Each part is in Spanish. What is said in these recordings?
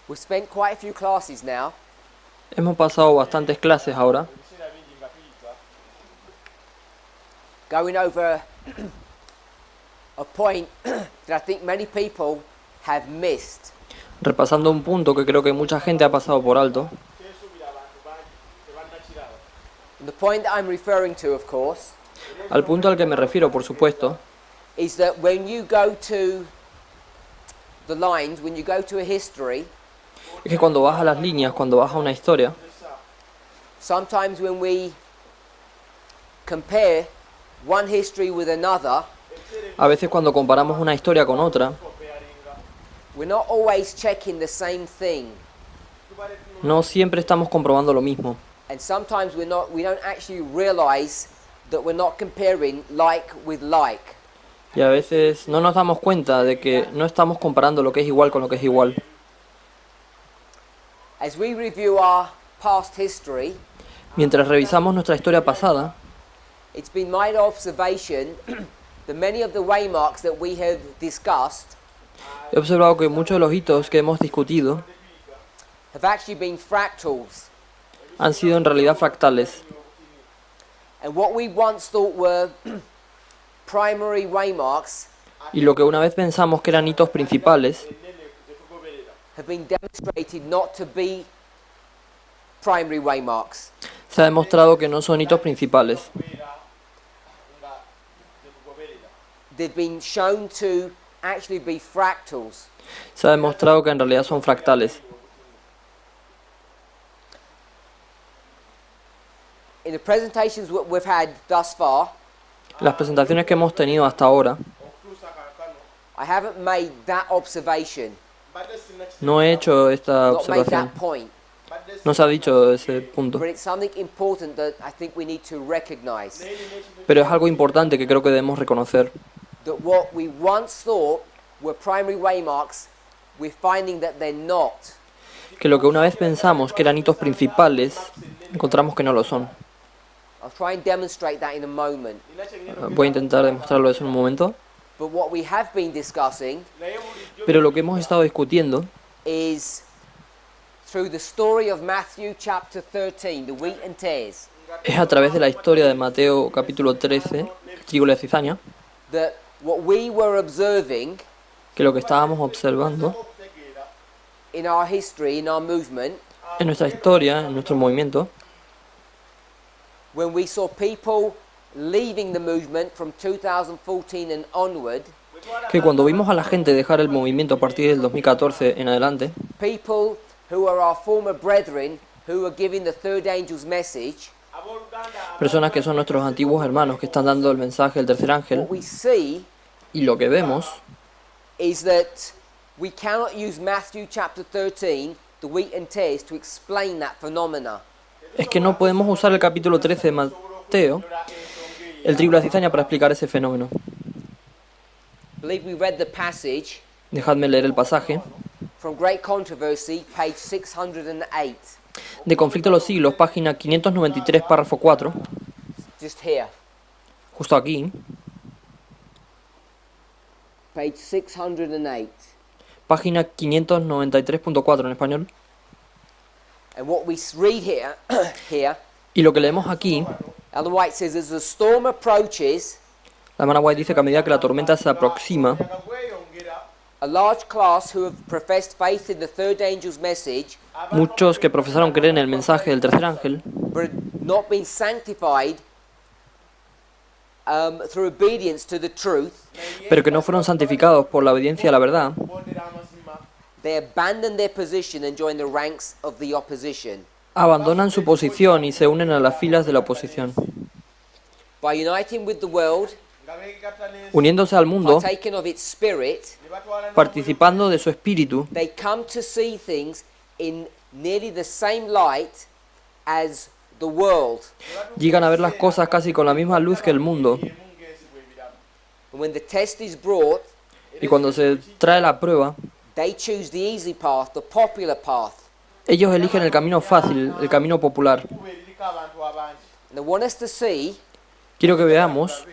We've spent quite a few classes now Hemos pasado bastantes clases ahora, going over a point that I think many people have missed. repasando un punto que creo que mucha gente ha pasado por alto. And the point that I'm referring to, of course, Al punto al que me refiero, por supuesto, is that when you go to the lines, when you go to a history, es que cuando vas a las líneas, cuando vas a una historia, sometimes when we compare one history with another, a veces cuando comparamos una historia con otra, we're not always checking the same thing. no siempre estamos comprobando lo mismo. And sometimes we don't actually realize that we're not comparing like with like. Y a veces no nos damos cuenta de que no estamos comparando lo que es igual con lo que es igual. As we review our past history, Mientras revisamos nuestra historia pasada, it's been my observation that many of the waymarks that we have discussed he observado que muchos de los hitos que hemos discutido have actually been fractals. han sido en realidad fractales. And what we once thought were primary waymarks Y lo que una vez pensamos que eran hitos principales, have been demonstrated not to be primary waymarks. se ha demostrado que no son hitos principales. They've been shown to actually be fractals. Se ha demostrado que en realidad son fractales. In the presentations we've had thus far, Las presentaciones que hemos tenido hasta ahora, I haven't made that observation, no he hecho esta not made observación. that point, No se ha dicho ese punto. but it's something important that I think we need to recognize. Pero es algo importante que creo que debemos reconocer. That what we once thought were primary waymarks, we're finding that they're not. Que lo que una vez pensamos que eran hitos principales, encontramos que no lo son. I'll try and demonstrate that in a moment. Voy a intentar demostrarlo eso en un momento. But what we have been discussing Pero lo que hemos estado discutiendo is through the story of Matthew chapter 13, the wheat and tares, es a través de la historia de Mateo capítulo 13, el trigo y la cizaña, that what we were observing que lo que estábamos observando in our history, in our movement, en nuestra historia, en nuestro movimiento, when we saw people leaving the movement from 2014 and onward, que cuando vimos a la gente dejar el movimiento a partir del 2014 en adelante, people who are our former brethren who were giving the third angel's message, personas que son nuestros antiguos hermanos que están dando el mensaje del tercer ángel, what we see y lo que vemos is that we cannot use Matthew chapter 13, the wheat and tares, to explain that phenomena. es que no podemos usar el capítulo 13 de Mateo, el trigo y la cizaña, para explicar ese fenómeno. I believe we read the passage Dejadme leer el pasaje. from Great Controversy, page 608, De Conflicto de los Siglos, página 593, párrafo 4, just here, justo aquí, page 608. página 593.4 en español. And what we read here, here, Y lo que leemos aquí, Ellen White says, as the storm approaches, la hermana White dice que a medida que la tormenta se aproxima, a large class who have professed faith in the third angel's message, muchos que profesaron creer en el mensaje del tercer ángel, but had not been sanctified through obedience to the truth, pero que no fueron santificados por la obediencia a la verdad, they abandon their position and join the ranks of the opposition. abandonan su posición y se unen a las filas de la oposición. By uniting with the world, Uniéndose al mundo, partaking of its spirit, participando de su espíritu, they come to see things in nearly the same light as the world. llegan a ver las cosas casi con la misma luz que el mundo. And when the test is brought, Y cuando se trae la prueba, they choose the easy path, the popular path. ellos eligen el camino fácil, el camino popular. And I want us to see Quiero que veamos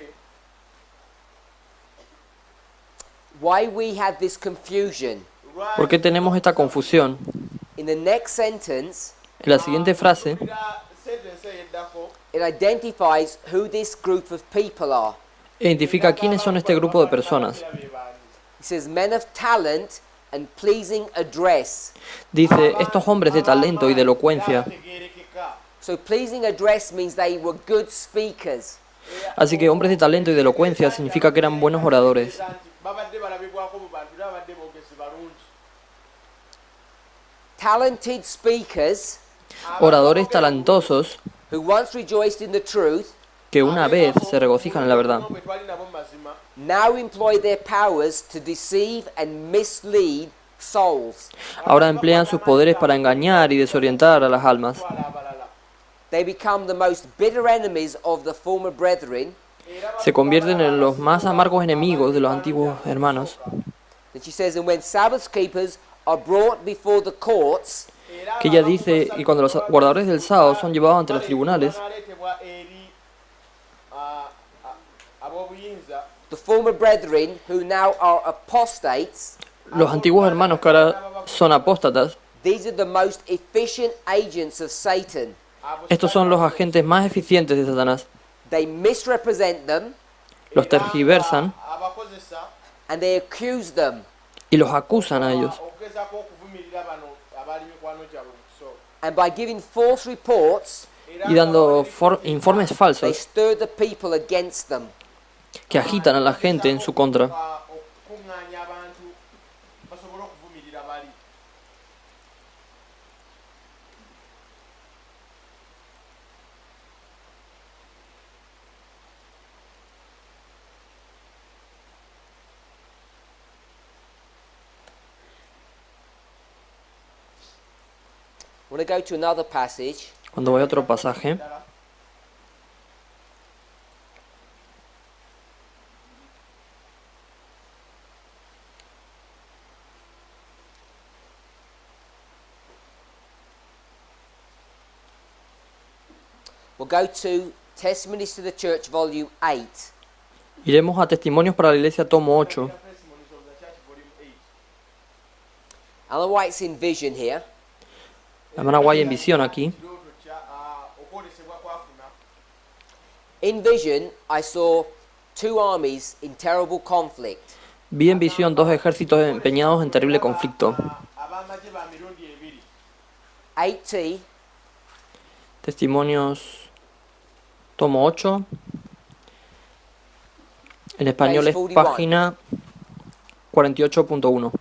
why we have this confusion. por qué tenemos esta confusión. In the next sentence, En la siguiente frase, it identifies who this group of people are. identifica quiénes son este grupo de personas. It says, men of talent and pleasing address. Dice, estos hombres de talento y de elocuencia. So pleasing address means they were good speakers. Así que hombres de talento y de elocuencia significa que eran buenos oradores. Talented speakers Oradores talentosos who once rejoiced in the truth que una vez se regocijan en la verdad. now employ their powers to deceive and mislead souls. Ahora emplean sus poderes para engañar y desorientar a las almas. They become the most bitter enemies of the former brethren. Se convierten en los más amargos enemigos de los antiguos hermanos. And she says, and when Sabbath keepers are brought before the courts, Que ella dice, y cuando los guardadores del sábado son llevados ante los tribunales, the former brethren who now are apostates, los antiguos hermanos que ahora son apóstatas, these are the most efficient agents of Satan. estos son los agentes más eficientes de Satanás. They misrepresent them Los tergiversan and they accuse them. y los acusan a ellos. And by giving false reports, Y dando informes they falsos stir the people against them. que agitan a la gente en su contra. I want to go to another passage. Cuando voy a otro pasaje, We'll go to Testimonies to the Church, Volume 8. iremos a Testimonios para la Iglesia, tomo 8. Ellen White's in vision here. La hermana Guay en visión aquí. In vision, I saw two armies in terrible conflict. Vi en visión dos ejércitos empeñados en terrible conflicto. 8T, Testimonios, tomo 8. En español es página 48.1.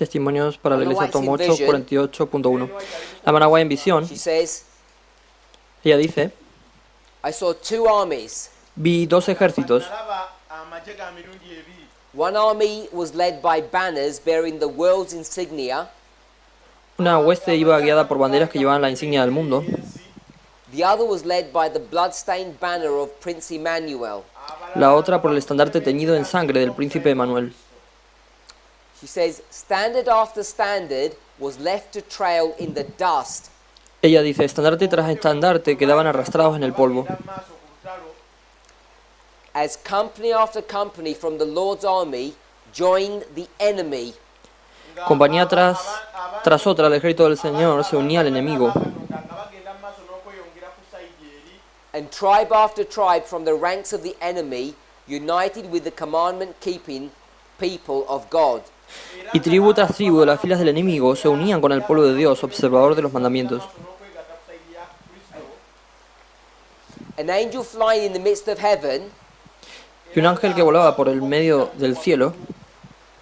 Testimonios para la Iglesia, tomo 8, 48.1. La hermana Guay en visión, she says, ella dice, I saw two armies. vi dos ejércitos. One army was led by banners bearing the world's insignia. Una hueste iba guiada por banderas que llevaban la insignia del mundo. The other was led by the blood-stained banner of Prince Emmanuel. La otra por el estandarte teñido en sangre del príncipe Manuel. She says, standard after standard was left to trail in the dust. Ella dice, estandarte tras estandarte quedaban arrastrados en el polvo. As company after company from the Lord's army joined the enemy. Compañía tras otra, el ejército del Señor se unía al enemigo. And tribe after tribe from the ranks of the enemy united with the commandment-keeping people of God. Y tribu tras tribu de las filas del enemigo se unían con el pueblo de Dios, observador de los mandamientos. An angel flying in the midst of heaven Y un ángel que volaba por el medio del cielo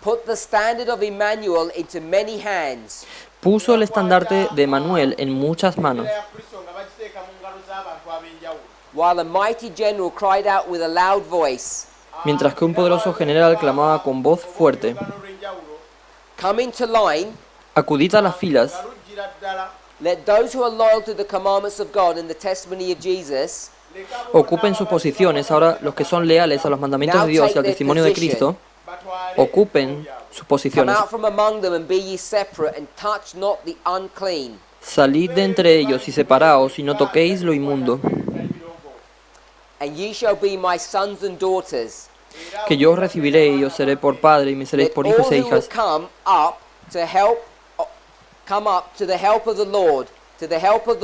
put the standard of Emmanuel into many hands. puso el estandarte de Manuel en muchas manos, While a mighty general cried out with a loud voice, mientras que un poderoso general clamaba con voz fuerte, come into line, acudid a las filas, let those who are loyal to the commandments of God and the testimony of Jesus ocupen sus posiciones. Ahora los que son leales a los mandamientos de Dios y al testimonio de Cristo, ocupen sus come posiciones. out from among them and be ye separate and touch not the unclean. Salid de entre ellos y separaos y no toquéis lo inmundo. And ye shall be my sons and daughters. que yo os recibiré y os seré por padre y me seréis Let por all hijos e who will hijas. come up to the help of the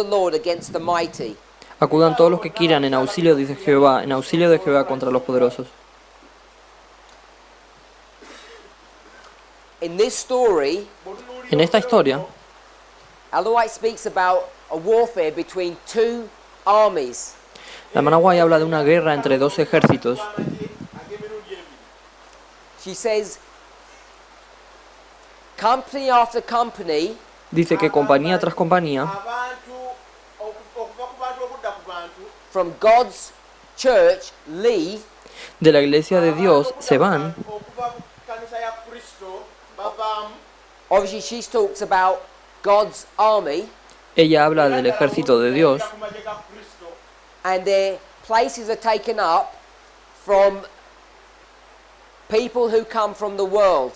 Lord against the mighty. Acudan todos los que quieran en auxilio de Jehová contra los poderosos. In this story, En esta historia, Ellen White speaks about a warfare between two armies. la hermana White habla de una guerra entre dos ejércitos. She says, company after company Dice que compañía tras compañía from God's church leave. de la iglesia de Dios se van. Obviously, she talks about God's army, Ella habla del ejército de Dios and their places are taken up from people who come from the world.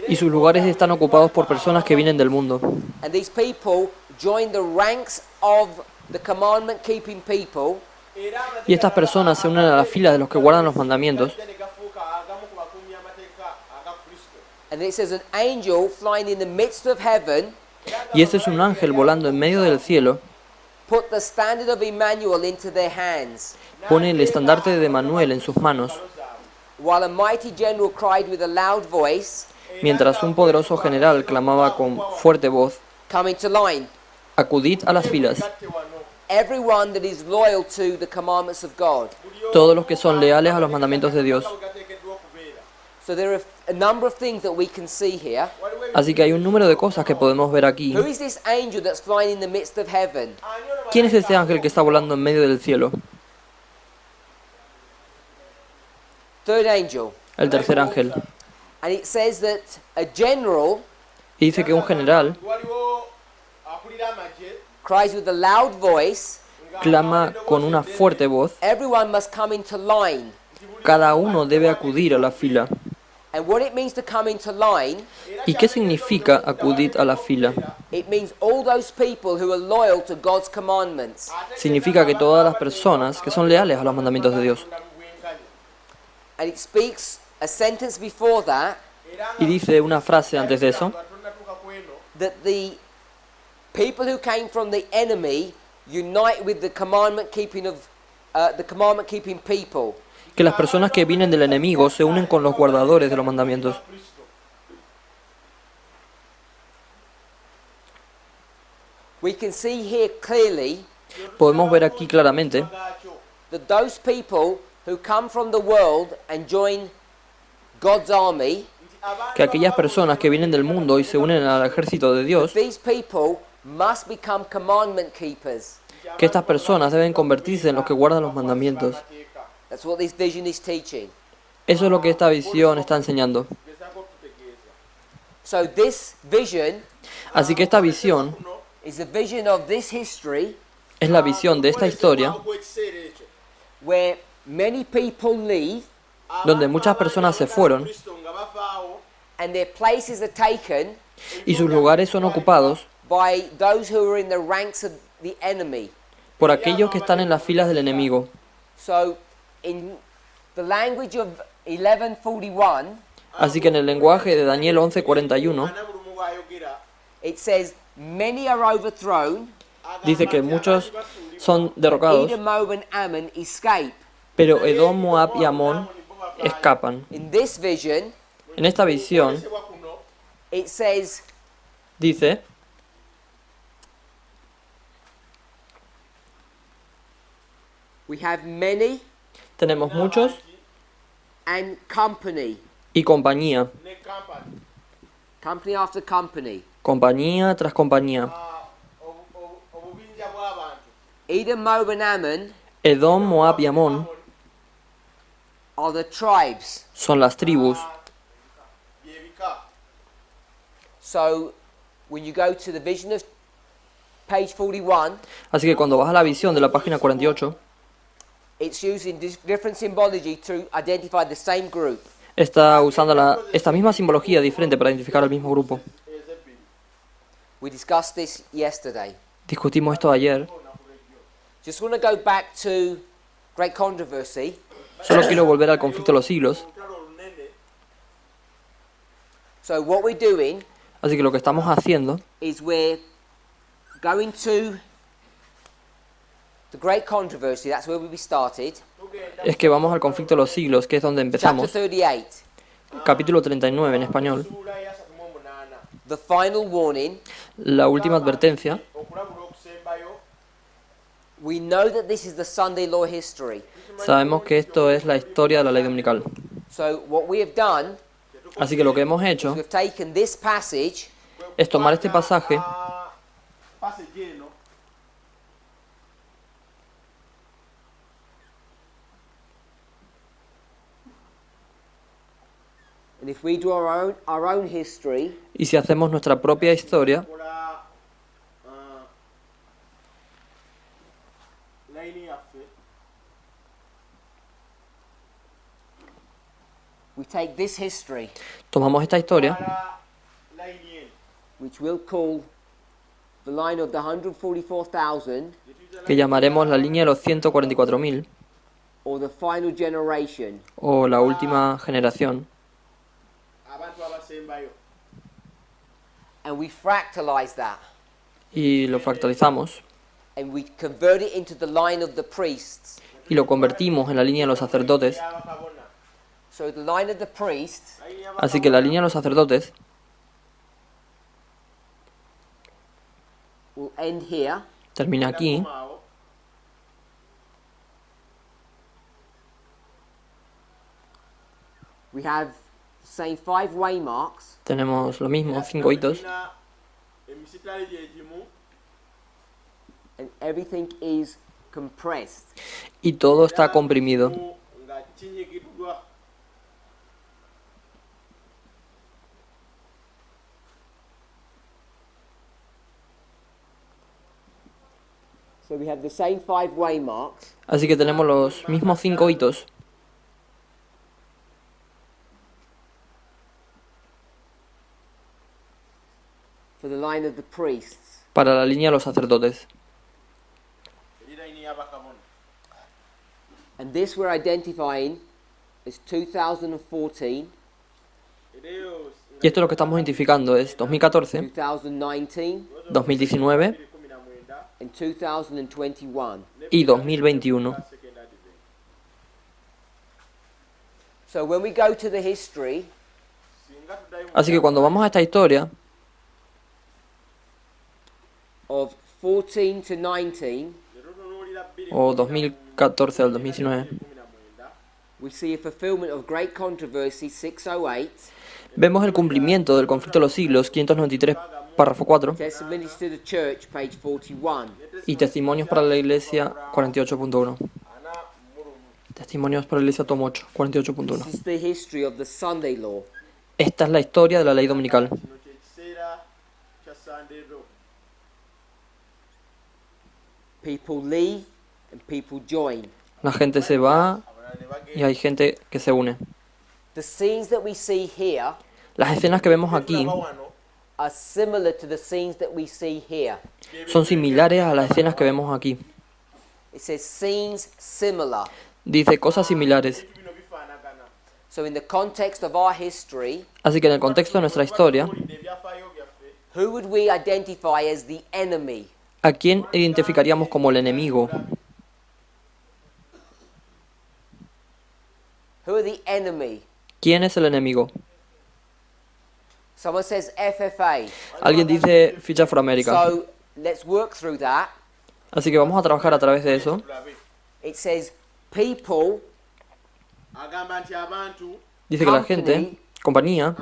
y sus lugares están ocupados por personas que vienen del mundo. And these people join the ranks of the commandment-keeping people, Y estas personas se unen a la fila de los que guardan los mandamientos. and it says an angel flying in the midst of heaven Y este es un ángel volando en medio del cielo. put the standard of Emmanuel into their hands, Pone el estandarte de Manuel en sus manos, while a mighty general cried with a loud voice, mientras un poderoso general clamaba con fuerte voz: come into line, acudid a las filas, everyone that is loyal to the commandments of God. todos los que son leales a los mandamientos de Dios. So there are a number of things that we can see here. Así que hay un número de cosas que podemos ver aquí. Who is this angel that's flying in the midst of heaven? ¿Quién es este ángel que está volando en medio del cielo? Third angel. El tercer ángel. And it says that a general Y dice que un general cries with a loud voice, clama con una fuerte voz: everyone must come into line. cada uno debe acudir a la fila. And what it means to come into line, ¿Y qué significa acudir a la fila? it means all those people who are loyal to God's commandments. Significa que todas las personas que son leales a los mandamientos de Dios. And it speaks a sentence before that, Y dice una frase antes de eso, that the people who came from the enemy unite with the commandment-keeping people. que las personas que vienen del enemigo se unen con los guardadores de los mandamientos. We can see here clearly Podemos ver aquí claramente that those people who come from the world and join God's army, que aquellas personas que vienen del mundo y se unen al ejército de Dios, these people must become commandment keepers. que estas personas deben convertirse en los que guardan los mandamientos. That's what this vision is teaching. Eso es lo que esta visión está enseñando. So this vision Así que esta visión is a vision of this history es la visión de esta historia where many people leave donde muchas personas se fueron and their places are taken y sus lugares son ocupados by those who are in the ranks of the enemy. por aquellos que están en las filas del enemigo. So in the language of 1141, Así que en el lenguaje de Daniel 11:41 it says, many are overthrown, dice que muchos son derrocados, Edom, Moab, and Ammon escape. pero Edom, Moab y Amón escapan. In this vision, En esta visión it says, dice: we have many tenemos muchos and company, y compañía, company after company. compañía tras compañía. Edom, Moab, and Ammon Edom, Moab y Amón are the tribes. son las tribus. So when you go to the vision of page 41, Así que cuando vas a la visión de la página 48, it's using different symbology to identify the same group. está usando esta misma simbología diferente para identificar al mismo grupo. We discussed this yesterday. Discutimos esto ayer. Just want to go back to great controversy. Solo quiero volver al conflicto de los siglos. So what we're doing Así que lo que estamos haciendo is we're going to the great controversy. That's where we started. es que vamos al conflicto de los siglos, que es donde Chapter empezamos. 38. Capítulo 39 en español. The final warning. La última advertencia. We know that this is the Sunday law history. Sabemos que esto es la historia de la ley dominical. So what we have done Así que lo que hemos is hecho we've taken this passage es tomar este pasaje and if we do our own history, y si hacemos nuestra propia historia, we take this history, tomamos esta historia, which we'll call the line of the 144,000 que llamaremos la línea de los 144.000 or the final generation, o la última generación, and we fractalize that, y lo fractalizamos and we convert it into the line of the priests. y lo convertimos en la línea de los sacerdotes. So the line of the priests Así que la línea de los sacerdotes will end here, termina aquí, we have the same 5 waymarks, tenemos lo mismo, 5 hitos, and everything is compressed. y todo está comprimido. So we have the same 5 waymarks, Así que tenemos los mismos 5 hitos for the line of the priests. para la línea de los sacerdotes. And this we're identifying as 2014, Y esto es lo que estamos identificando, es 2014, 2019, 2019 and 2021. y 2021. So when we go to the history, Así que cuando vamos a esta historia, of 14 to 19, o 2014 al 2019, we see a fulfillment of great controversy 608, vemos el cumplimiento del conflicto de los siglos, 593, párrafo 4, testimonies to the church, page 41. y testimonios para la iglesia, 48.1. Testimonios para la iglesia, tomo 8, 48.1. This is the history of the Sunday law. Esta es la historia de la ley dominical. People leave and people join. La gente se va y hay gente que se une. The scenes that we see here Las escenas que vemos aquí are similar to the scenes that we see here. son similares a las escenas que vemos aquí. It says scenes similar. Dice cosas similares. So in the context of our history, Así que en el contexto de nuestra historia, who would we identify as the enemy? ¿a quién identificaríamos como el enemigo? Who are the enemy? ¿Quién es el enemigo? Someone says FFA. Alguien dice Future for America. So let's work through that. Así que vamos a trabajar a través de eso. It says people, Dice que la gente, compañía,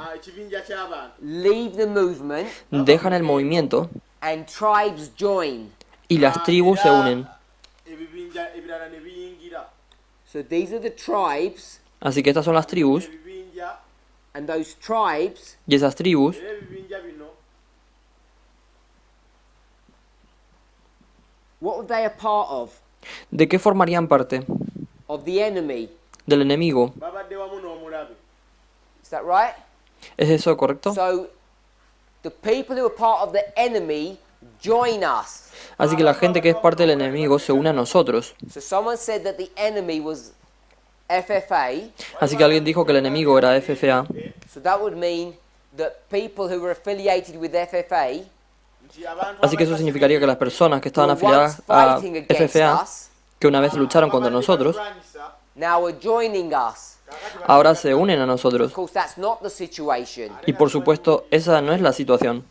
leave the movement dejan el movimiento and tribes join. y las tribus se unen. So these are the tribes, Así que estas son las tribus, and those tribes y esas tribus, what were they a part of? ¿de qué formarían parte? Of the enemy. Del enemigo. Is that right? ¿Es eso correcto? So the people who are part of the enemy join us. Así que la gente que es parte del enemigo se une a nosotros. So someone said that the enemy was FFA, Así que alguien dijo que el enemigo era FFA. so that would mean that people who were affiliated with FFA Así que eso significaría que las personas que estaban were once afiliadas a fighting against FFA, us, que una vez lucharon contra nosotros, now are joining us. ahora se unen a Of nosotros. course, that's not the situation. Y por supuesto, esa no es la situación.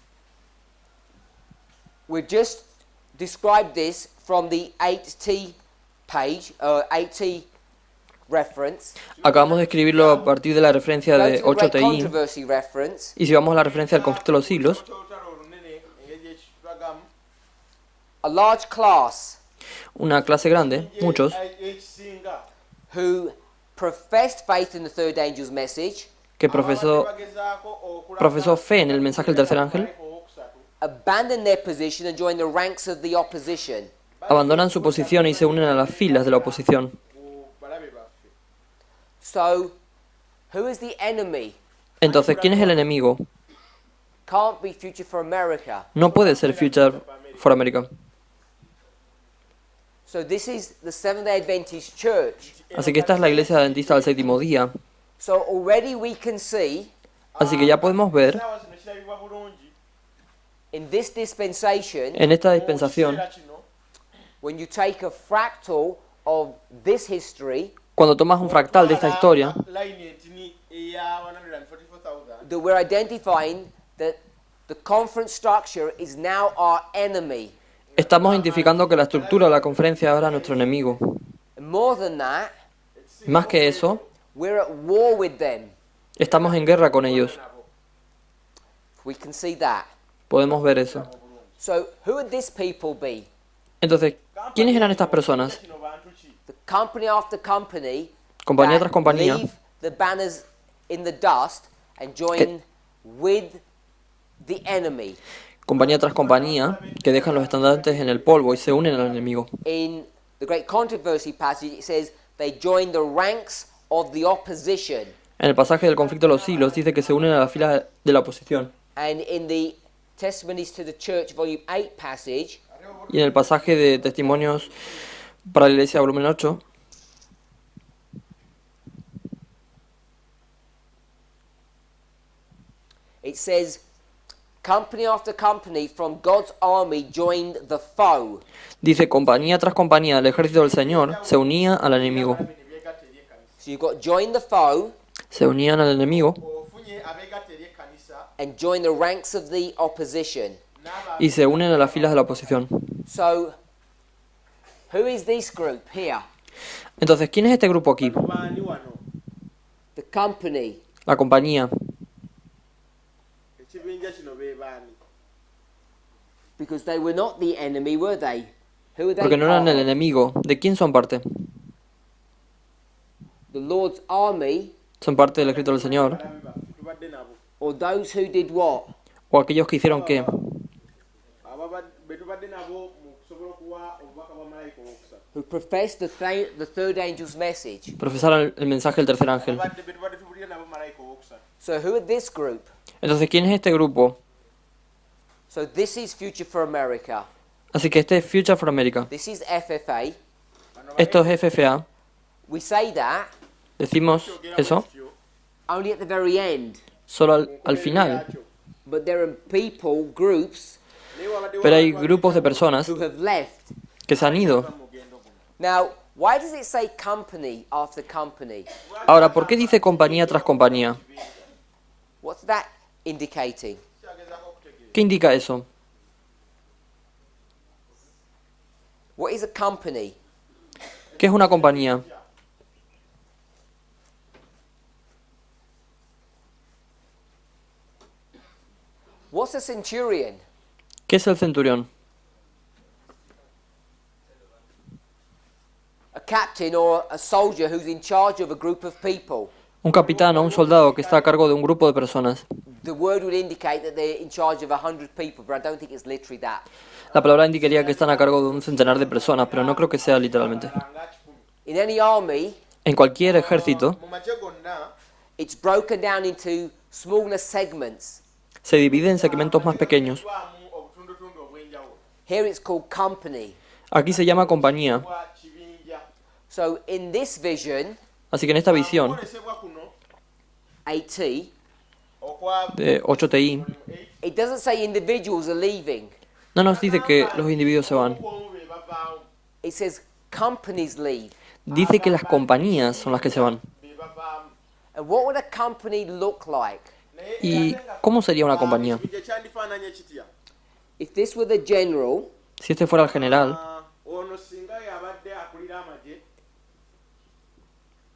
We've just described this from the 8T page, 8T reference. Acabamos de escribirlo a partir de la referencia Go de to the Great 8TI. Controversy reference. Y si vamos a la referencia del conflicto de los siglos, A large class una clase grande, muchos, who professed faith in the third angel's message que profesó fe en el mensaje del tercer ángel, abandoned their position and joined the ranks of the opposition. abandonan su posición y se unen a las filas de la oposición. So, who is the enemy? Entonces, ¿quién es el enemigo? Can't be Future for America. No puede ser Future for America. So this is the Seventh-day Adventist Church. Así que esta es la iglesia adventista del séptimo día. So already we can see Así que ya podemos ver in this dispensation, en esta dispensación, when you take a fractal of this history, cuando tomas un fractal de esta historia, that we're identifying that the conference structure is now our enemy. estamos identificando que la estructura de la conferencia ahora es nuestro enemigo. And more than that, Más que eso, we're at war with them. estamos en guerra con ellos. We can see that. Podemos ver eso. So who would this people be? Entonces, ¿quiénes eran estas personas? The company after company Compañía that tras compañía, leave the banners in the dust and join with the enemy. compañía tras compañía, que dejan los estandartes en el polvo y se unen al enemigo. In the Great Controversy passage, it says they join the ranks of the opposition. En el pasaje del conflicto de los siglos dice que se unen a la fila de la oposición. And in the Testimonies to the Church, volume 8 passage, Y en el pasaje de Testimonios para la Iglesia, volumen 8, it says, company after company from God's army joined the foe. dice, compañía tras compañía del ejército del Señor se unía al enemigo. So you've got join the foe Se unían al enemigo and join the ranks of the opposition. y se unen a las filas de la oposición. So, who is this group here? Entonces, ¿quién es este grupo aquí? The company. La compañía. Because they were not the enemy, were they? Who were they? Porque no eran part el of? enemigo. ¿De quién son parte? The Lord's army, Son parte del ejército del Señor. or those who did what? O aquellos que hicieron qué. Who professed the third angel's message. Profesaron el mensaje del tercer ángel. So who are this group? Entonces, ¿quién es este grupo? So this is Future for America. Así que este es Future for America. This is FFA. Esto es FFA. We say that Decimos eso only at the very end. solo al final. But there are people, groups, Pero hay grupos de personas who have left. que se han ido. Now, why does it say company after company? Ahora, ¿por qué dice compañía tras compañía? What's that indicating? ¿Qué indica eso? What is a company? ¿Qué es una compañía? What's a centurion? ¿Qué es el centurión? A captain or a soldier who's in charge of a group of people. Un capitán o un soldado que está a cargo de un grupo de personas. The word would indicate that they're in charge of 100 people, but I don't think it's literally that. La palabra indicaría que están a cargo de un centenar de personas, pero no creo que sea literalmente. In any army, En cualquier ejército it's broken down into smaller segments. se divide en segmentos más pequeños. Here it's called company. Aquí se llama compañía. So in this vision, Así que en esta visión okwolesebwa kuno 8T, de 8TI, it doesn't say individuals are leaving. no nos dice que los individuos se van. omu be bavaawo It says companies leave. Dice que las compañías son las que se van. be bavaamu And what would a company look like? naye ¿Y cómo sería una compañía? ekibinja kyandifaananye kitya If this were the general, Si este fuera el general, ono singa yabadde akulira amagye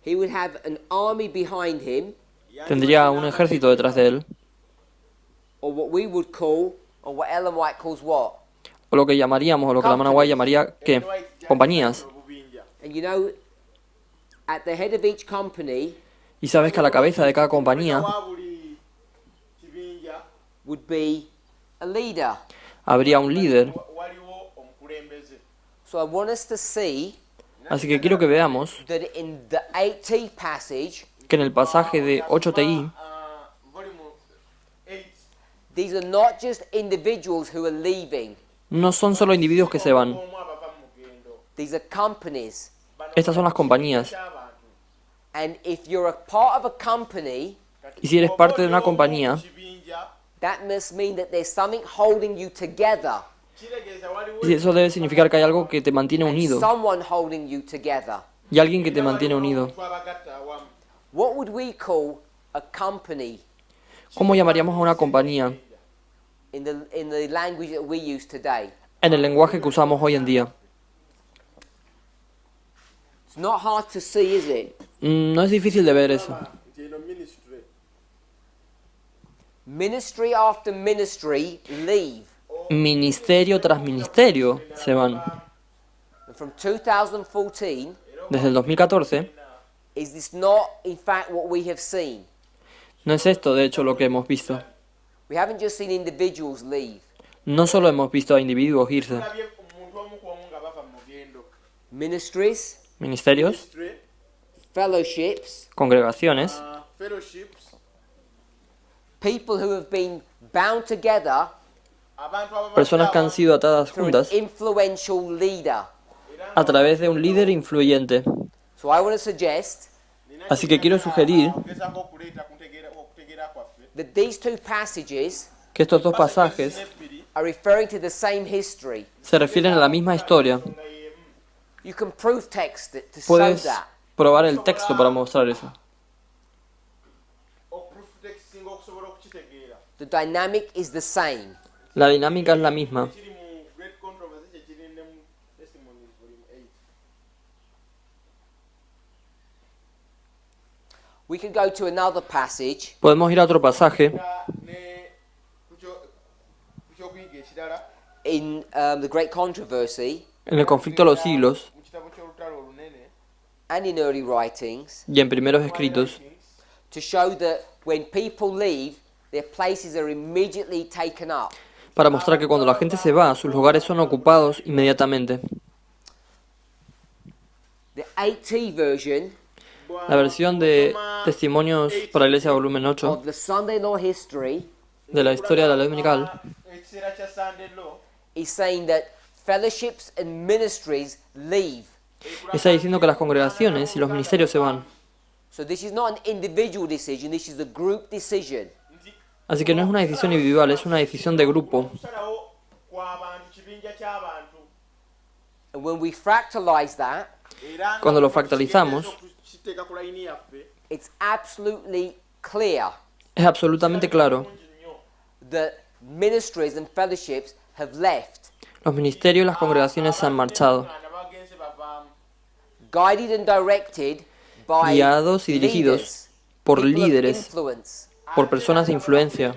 he would have an army behind him, tendría un ejército detrás de él, or what we would call, or what Ellen White calls what? o lo que llamaríamos, o lo que la hermana White llamaría, ¿qué? Compañías. obubinja And you know, at the head of each company Y sabes que a la cabeza de cada compañía wa buli kibinja would be a leader. habría un líder. waliwo omukulembeze So I want us to see Así que quiero que veamos that in the 8T passage, que en el pasaje de 8TI, volume 8 these are not just individuals who are leaving. no son solo individuos que se van. omu abava mu mugendo These are companies. Estas son las compañías. ky'abantu And if you're a part of a company, Y si eres parte de una compañía, kibinja that must mean that there's something holding you together. kiregeeza waliwo y eso debe significar que hay algo que te mantiene unido. Someone holding you together. Y alguien que te mantiene unido. twabagatta awamu What would we call a company ¿Cómo llamaríamos a una compañía in the language that we use today? en el lenguaje que usamos hoy en día? It's not hard to see, is it? No es difícil de ver eso. nti eno ministry Ministry after ministry leave. Ministerio tras ministerio se van. And from 2014, Desde el 2014, is this not in fact what we have seen? no es esto de hecho lo que hemos visto. We haven't just seen individuals leave. No solo hemos visto a individuos irse. labye omuntu omu ku omu nga bava mu mugendo Ministries, Ministerios, ministry fellowships, congregaciones, fellowships people who have been bound together abantu abava personas que han sido atadas through an juntas influential leader. a través de un líder influyente. So I want to suggest Así que quiero sugerir okugezaako okuleeta okutegeera kwaffe that these two passages que estos dos pasajes ebbiri are referring to the same history. se refieren a la misma historia. nga y'emu You can prove text to show Puedes that. probar el texto para mostrar eso. okuproof singa okusobola okukitegeera The dynamic is the same. La dinámica es la misma. kiri mu great controversy kyekiri ne mu testimonies volume 8 We could go to another passage Podemos ir a otro pasaje nga ne ku kyokuyiga ekirala in the Great Controversy en el conflicto de los siglos mu kitabo ky'olutalo olunene and in early writings y en primeros escritos to show that when people leave, their places are immediately taken up. para mostrar que cuando la gente se va, sus lugares son ocupados inmediatamente. The 8T version La versión de Testimonios para la Iglesia volumen 8 of the Sunday Law history de la historia de la ley dominical ekiseera kya Sunday law is saying that fellowships and ministries leave. está diciendo que las congregaciones y los ministerios se van. So this is not an individual decision, this is a group decision. nti Así que no es una decisión individual, es una decisión de grupo. okusalawo kw'abantu kibinja ky'abantu And when we fractalize that, era nga Cuando lo fractalizamos, kiteeka ku layini yaffe it's absolutely clear Es absolutamente claro. bulungi nnyo that ministries and fellowships have left, Los ministerios y las congregaciones se han marchado, abaana bagenze bavaamu guided and directed by guiados y dirigidos leaders, por people of líderes, influence. por personas de influencia.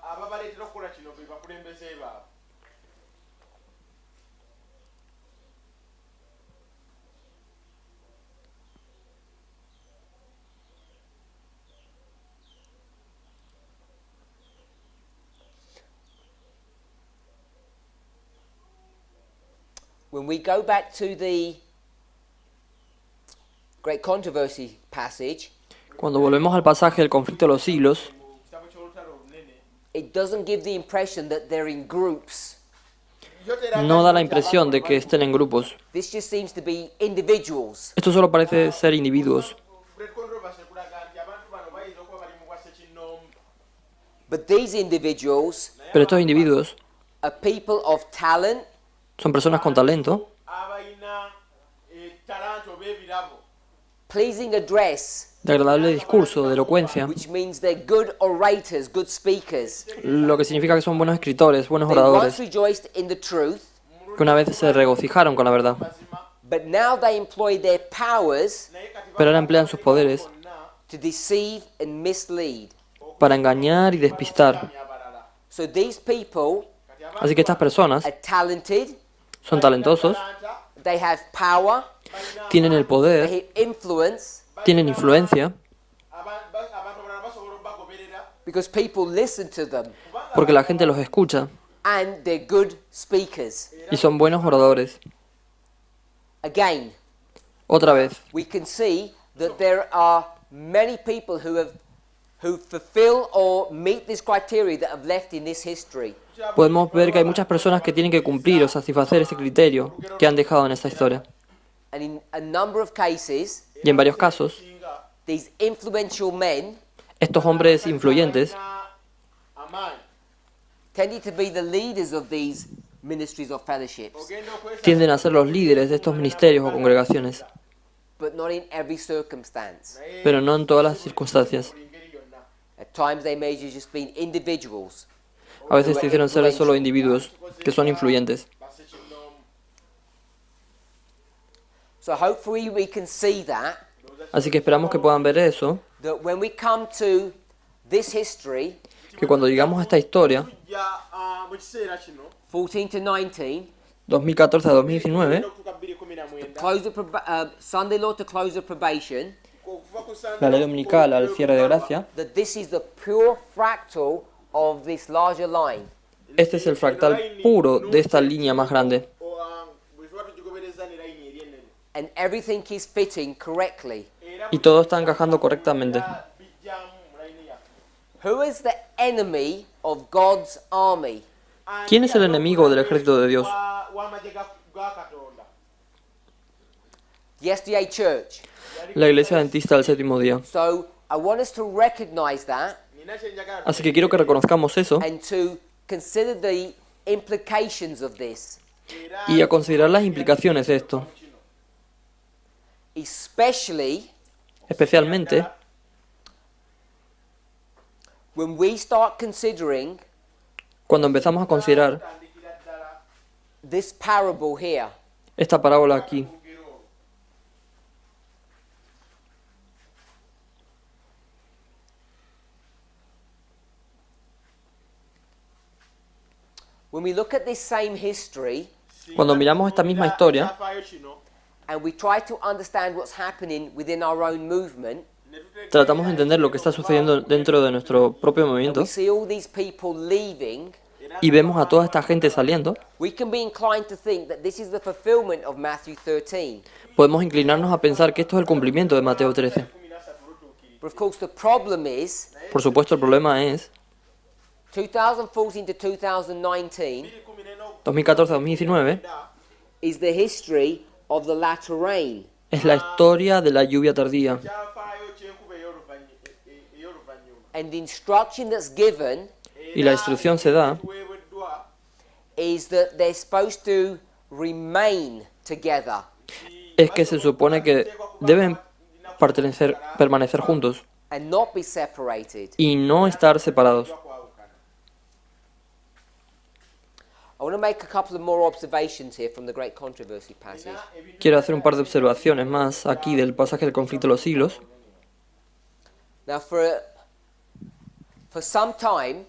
ababaleetera okukola kino be bakulembeze baabwe When we go back to the Great Controversy passage, Cuando volvemos al pasaje del conflicto de los siglos, mu kitabo ky'olutalo olunene it doesn't give the impression that they're in groups. no da la impresión de que estén en grupos. This just seems to be individuals. Esto solo parece ser individuos. But these individuals Pero estos individuos are people of talent, son personas con talento, pleasing address, de agradable discurso, de elocuencia, which means they're good orators, good speakers. lo que significa que son buenos escritores, buenos They once oradores, rejoiced in the truth, que una vez se regocijaron con la verdad, but now they employ their powers pero ahora emplean sus poderes to deceive and mislead. para engañar y despistar. So these people Así que estas personas are talented, son talentosos, they have power, tienen el they poder, have influence, tienen influencia, because people listen to them, porque la gente los escucha and they're good speakers. y son buenos oradores. Again, Otra vez, we can see that there are many people who fulfill or meet this criteria that have left in this history. podemos ver que hay muchas personas que tienen que cumplir o satisfacer ese criterio que han dejado en esta historia. And in a number of cases, Y en varios casos, these influential men estos hombres influyentes tended to be the leaders of these ministries or fellowships, tienden a ser los líderes de estos ministerios o congregaciones, but not in every circumstance. pero no en todas las circunstancias. At times they may have just been individuals. A veces se hicieron ser solo individuos que son influyentes. So hopefully we can see Así que esperamos que puedan ver eso, that when we come to this history, que cuando llegamos a esta historia, mu kiseera kino 14 to 19, 2014 a 2019, okutuuka 2019 close of Sunday law to close of probation, okuva ku Sunday la ley dominical al cierre de gracia, that this is the pure fractal of this larger line. este es el fractal puro de esta línea más grande. bwe tuba tugigobereza ne layini eri ennene And everything is fitting correctly. Y todo está encajando correctamente. bijjamu mu layini yaffe. Who is the enemy of God's army? ¿Quién es el enemigo del ejército de Dios? w'amagye ga Katonda The SDA Church. La iglesia adventista del séptimo día. So I want us to recognize that nina kye njagala Así que quiero que reconozcamos eso and to consider the implications of this, y a considerar las implicaciones de esto, especially especialmente when we start considering cuando empezamos a considerar tandikira ddala this parable here. esta parábola aquí. olugero olwo. When we look at this same history Cuando miramos esta misma historia Ekyafaayo kino and we try to understand what's happening within our own movement, ne tutegeera tratamos de entender lo que está sucediendo dentro de nuestro propio movimiento we see all these people leaving, y vemos a toda esta gente saliendo, we can be inclined to think that this is the fulfillment of Matthew 13. podemos inclinarnos a pensar que esto es el cumplimiento de Mateo 13. 13 lutuukirira. But of course the problem is Por supuesto, el problema es 2014 to 2019 2014 a 2019 is the history of the latter rain. es la historia de la lluvia tardía Kyafaayo ky'enkuba ey'oluvannyuma. And the instruction that's given y la instrucción se da Tuweebuddwa is that they're supposed to remain together. es que se supone que deben permanecer juntos And not be separated. y no estar separados. kwawukana. I want to make a couple of more observations here from the Great Controversy passage. Quiero hacer un par de observaciones más aquí del pasaje del conflicto de los siglos. Now, for some time,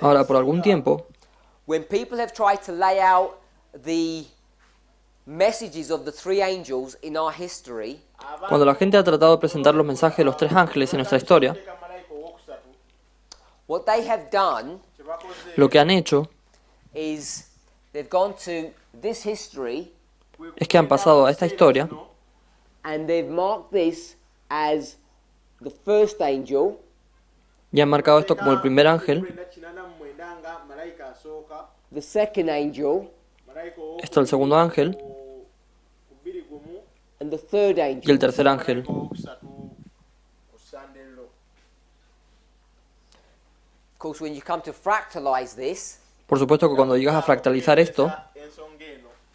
Ahora, por algún tiempo, when people have tried to lay out the messages of the three angels in our history, cuando la gente ha tratado de presentar los mensajes de los tres ángeles en nuestra historia, Teeka malayika owookusatu what they have done kye bakoze lo que han hecho is they've gone to this history es que han pasado a esta historia and they've marked this as the first angel, y han marcado esto como el primer ángel, 1999 nga malayika asooka the second angel, está el segundo ángel and the third y angel. el tercer ángel. Of course, when you come to fractalize this, Por supuesto que cuando llegas a fractalizar esto,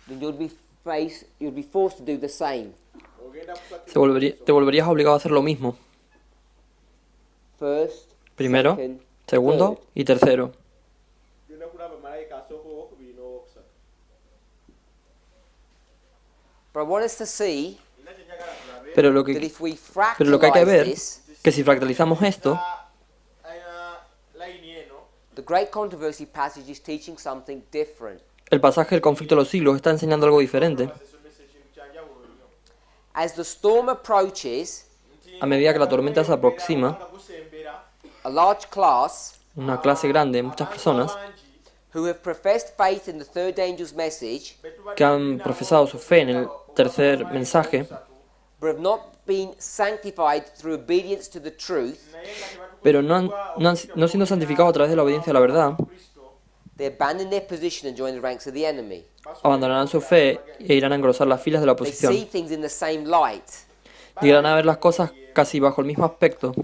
then you'll be forced to do the same. te volverías obligado a hacer lo mismo. First, Primero, second, segundo third. y tercero. But I want us to see Pero lo that que, if we pero lo que hay que fractalize ver this, que si fractalizamos esto, the great controversy passage is teaching something different. el pasaje del conflicto de los siglos está enseñando algo diferente. As the storm approaches, A medida que la tormenta se aproxima, a large class una clase grande, muchas personas who have professed faith in the third angel's message que han profesado su fe en el tercer mensaje, but have not been sanctified through obedience to the truth, pero no siendo santificados a través de la obediencia a la verdad, they abandon their position and join the ranks of the enemy. abandonarán su fe e irán a engrosar las filas de la They oposición. see things in the same light. Llegarán a ver las cosas casi bajo el mismo aspecto,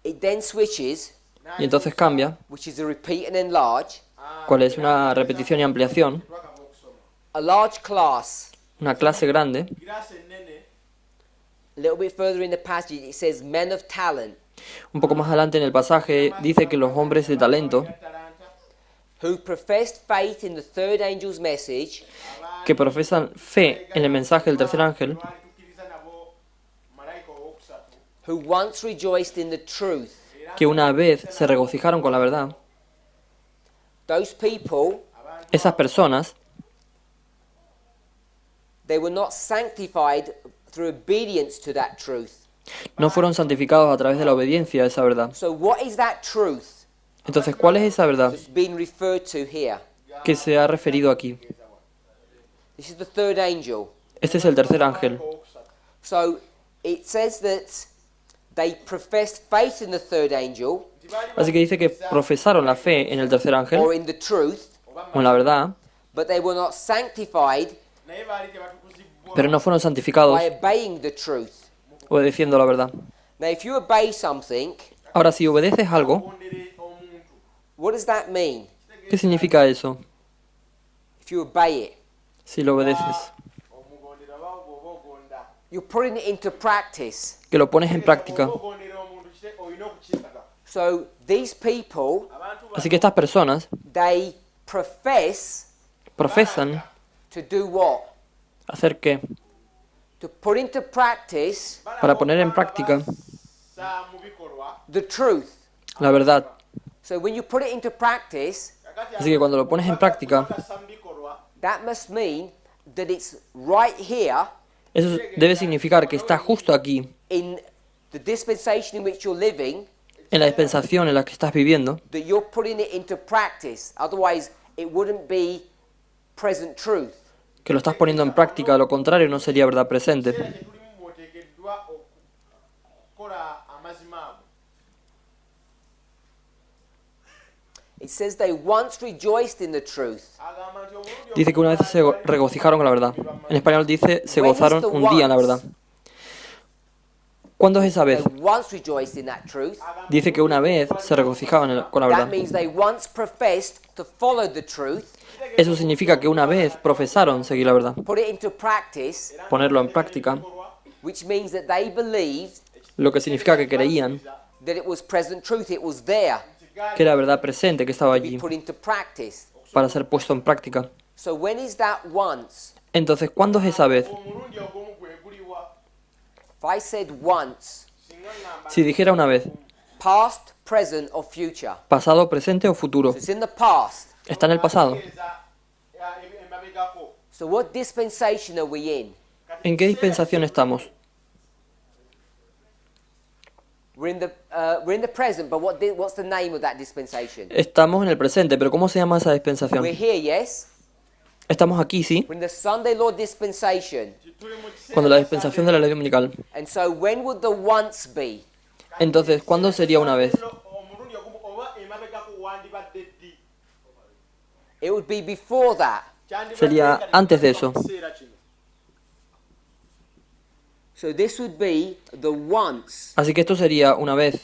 It then switches, y entonces cambia, which is a repeat and enlarge. cuál es una repetición y ampliación, A large class. una clase grande. A little bit further in the passage, it says men of talent Un poco más adelante en el pasaje dice que los hombres de talento who professed faith in the third angel's message que profesan fe en el mensaje del tercer ángel, who once rejoiced in the truth. que una vez se regocijaron con la verdad, Those people, esas personas they were not sanctified through obedience to that truth. no fueron santificados a través de la obediencia a esa verdad. So what is that truth Entonces, ¿cuál es esa verdad that's being referred to here? que se ha referido aquí? This is the third angel. Este es el tercer ángel. So it says that they professed faith in the third angel Así que dice que profesaron la fe en el tercer ángel, or in the truth, o en la verdad, but they were not sanctified pero no fueron santificados by obeying the truth. obedeciendo la verdad. Now, if you obey something, Ahora, si obedeces algo, what does that mean? ¿qué significa eso? If you obey it, Si lo obedeces, you're putting it into practice. que lo pones en práctica. So these people, Así que estas personas they profesan to do what? hacer qué? To put into practice Para poner en práctica the truth. la verdad. So when you put it into practice, Así que cuando lo pones en práctica, that must mean that it's right here eso debe significar que está justo aquí, in the dispensation in which you're living, en la dispensación en la que estás viviendo, that you're putting it into practice. Otherwise, it wouldn't be present truth. que lo estás poniendo en práctica, lo contrario no sería verdad presente. It says they once rejoiced in the truth. Dice que una vez se regocijaron con la verdad. En español dice se gozaron un día en la verdad. ¿Cuándo es esa They vez? once rejoiced in that truth. Dice que una vez se regocijaban con la That verdad. means they once professed to follow the truth, Eso significa que una vez profesaron seguir la verdad, put it into practice, ponerlo en práctica, which means that they believed lo que significa que creían that it was present truth, it was there que era verdad presente, que estaba to be allí, put into practice. para ser puesto en práctica. So when is that once? Entonces, ¿cuándo es esa vez? If I said once, Si dijera una vez, past, present, or future. pasado, presente o futuro, So it's in the past. está en el pasado. So what dispensation are we in? ¿En qué dispensación estamos? We're in the present, but what's the name of that dispensation? Estamos en el presente, pero ¿cómo se llama esa dispensación? We're here, yes? Estamos aquí, sí, We're in the Sunday Law dispensation. cuando la dispensación de la ley dominical. And so when would the once be? Entonces, ¿cuándo sería una vez? It would be before that. Sería antes de eso. So this would be the once. Así que esto sería una vez.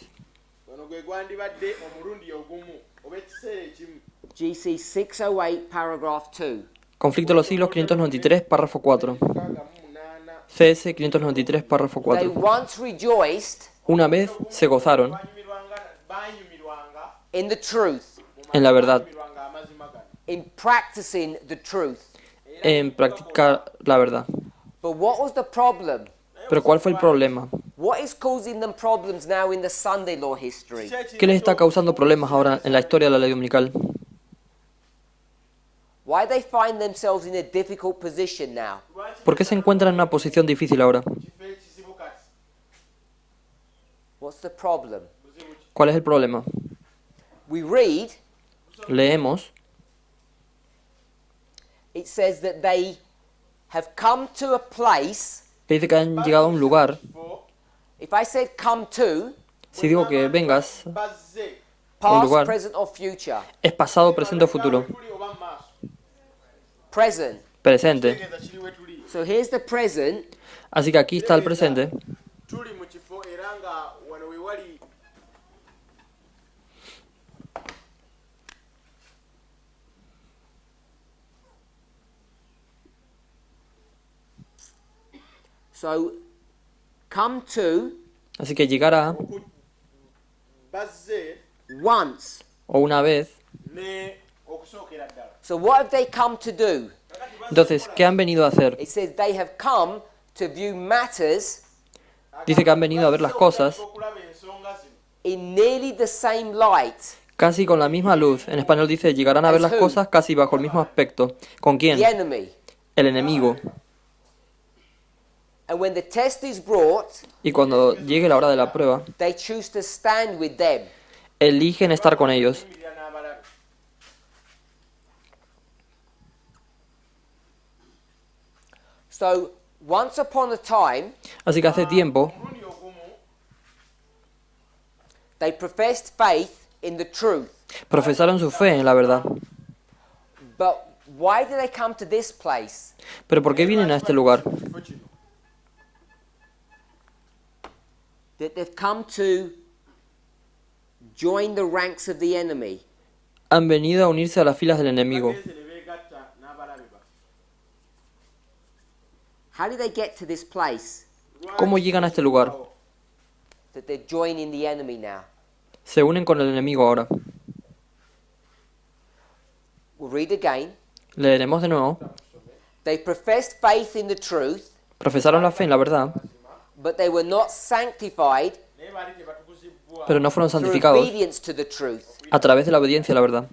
GC 608, paragraph 2. Conflicto de los siglos 593, párrafo 4. CS 593, párrafo They 4. once rejoiced Una vez se gozaron in the truth, en la verdad, in practicing the truth. en practicar la verdad. But what was the problem? Pero ¿cuál fue el problema? What is causing them problems now in the Sunday law history? ¿Qué les está causando problemas ahora en la historia de la ley dominical? Why they find themselves in a difficult position now? ¿Por qué se encuentran en una posición difícil ahora? What's the problem? ¿Cuál es el problema? We read, Leemos it says that they have come to a place. que dice que han llegado a un lugar. If I said come to, Si digo que vengas, past, lugar. present or future. es pasado, presente o futuro. Present. Presente. So here's the present. Así que aquí está el presente. So come to Así que llegará once. o una vez. So what have they come to do? Entonces, ¿qué han venido a hacer? It says they have come to view matters Dice que han venido a ver las cosas in nearly the same light casi con la misma luz. En español dice, llegarán a ver las cosas casi bajo el mismo aspecto. ¿Con quién? the enemy. El enemigo. And when the test is brought, Y cuando llegue la hora de la prueba, they choose to stand with them. eligen estar con ellos. So once upon a time, Así que hace tiempo they professed faith in the truth. profesaron su fe en la verdad. But why do they come to this place? Pero ¿por qué vienen a este lugar? That they've come to join the ranks of the enemy. Han venido a unirse a las filas del enemigo. How did they get to this place? ¿Cómo llegan a este lugar? That they're joining the enemy now. Se unen con el enemigo ahora. We'll read again. Leeremos de nuevo. They professed faith in the truth, Profesaron la fe en la verdad, but they were not sanctified pero no fueron through santificados obedience to the truth. a través de la obediencia a la verdad.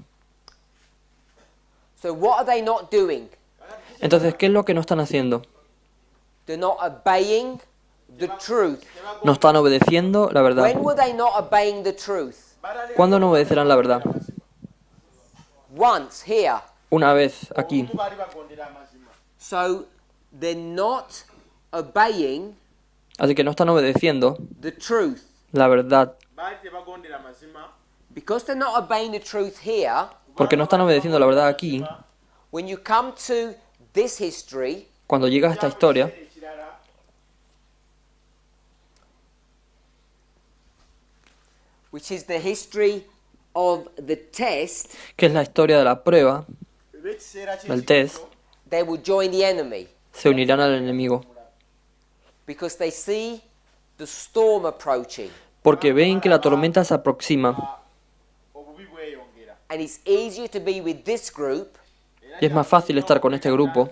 So what are they not doing? Entonces, ¿qué es lo que no están haciendo? They're not obeying the truth. No están obedeciendo la verdad. When were they not obeying the truth? ¿Cuándo no obedecerán la verdad? Once, here. Una vez, aquí. So they're not obeying Así que no están obedeciendo the truth. la verdad. Because they're not obeying the truth here, Porque no están obedeciendo la verdad aquí. when you come to this history, Cuando llega a esta historia, which is the history of the test, que es la historia de la prueba, del test, they will join the enemy se unirán al enemigo. because they see the storm approaching. Porque ven que la tormenta se aproxima And it's easier to be with this group y es más fácil estar con este grupo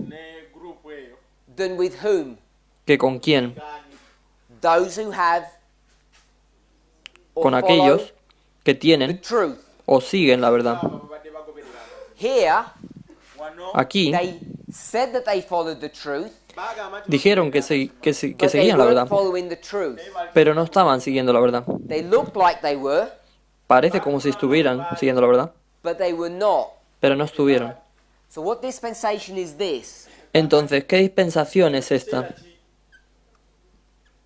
than with whom? que con quién. Those who have or Con follow aquellos que the tienen truth. o siguen la verdad. Here, Aquí they said that they followed the truth, dijeron que but they seguían la weren't verdad, following the truth. pero no estaban siguiendo la verdad. They looked like they were, Parece como si estuvieran siguiendo la verdad, but they were not. pero no estuvieron. So what dispensation is this? Entonces, ¿qué dispensación es esta?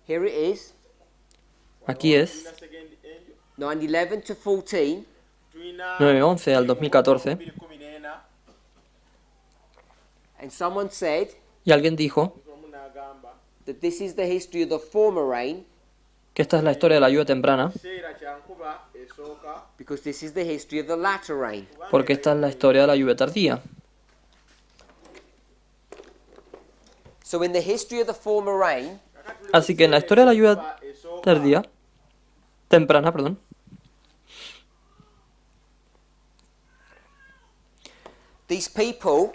Here it is, Aquí es 911 to 14. 911 al 2014. And someone said Y alguien dijo omu n'agamba that this is the history of the former rain que esta es la historia de la lluvia temprana, ekiseera kya nkuba esooka because this is the history of the latter rain. porque esta es la historia de la lluvia tardía. So in the history of the former rain, Así que en la historia de la lluvia tardía, temprana, perdón, these people,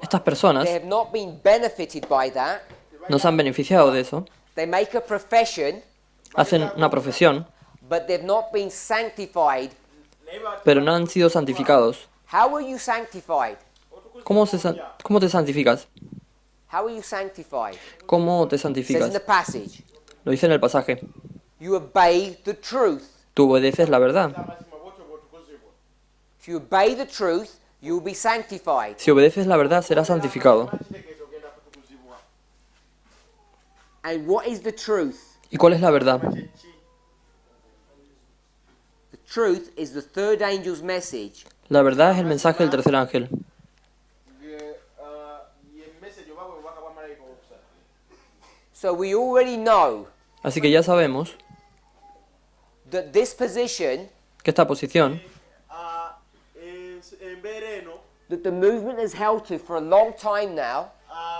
estas personas they have not been benefited by that. no se han beneficiado de eso, They make a profession, hacen una profesión, but they've not been sanctified. pero no han sido santificados. How are you sanctified? ¿Cómo te santificas? How are you sanctified? ¿Cómo te It says in santificas? the passage, Lo dice en el pasaje. you obey the truth. Tú obedeces la verdad. amazima bwotyo bw'otukuzibwa. If you obey the truth, you will be sanctified. Si obedeces la verdad, serás santificado. Kitegeeza ogenda kutukuzibwa. And what is the truth? ¿Y cuál es la verdad? Kye ki? The truth is the third angel's message. La verdad es el mensaje del tercer ángel. Ye message oba bwe bubaka bwa malayika owokusatu. So we already know Así que ya sabemos that this position, que esta posición, Embeera eno that the movement has held to for a long time now,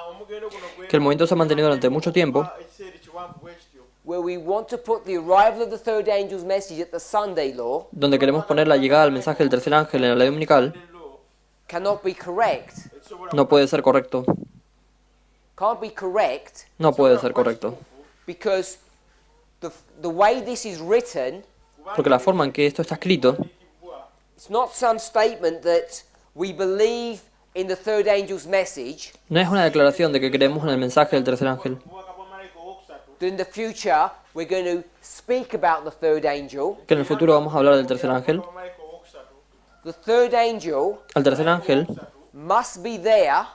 omugendo guno que el movimiento se ha mantenido durante mucho tiempo, ekiseera kiwanvu bwe kityo where we want to put the arrival of the third angel's message at the Sunday law, donde queremos poner la llegada del mensaje del tercer ángel en la ley dominical, lo cannot be correct. ekisobola no puede ser correcto. Can't be correct No puede ser correcto. because the way this is written, Porque la forma en que esto está escrito it's not some statement that we believe in the third angel's message, no es una declaración de que creemos en el mensaje del tercer ángel, bubaka bwa malayika owokusatu that in the future we're going to speak about the third angel. que en el futuro vamos a hablar del tercer ángel. bwa malayika owokusatu The third angel El tercer ángel must be there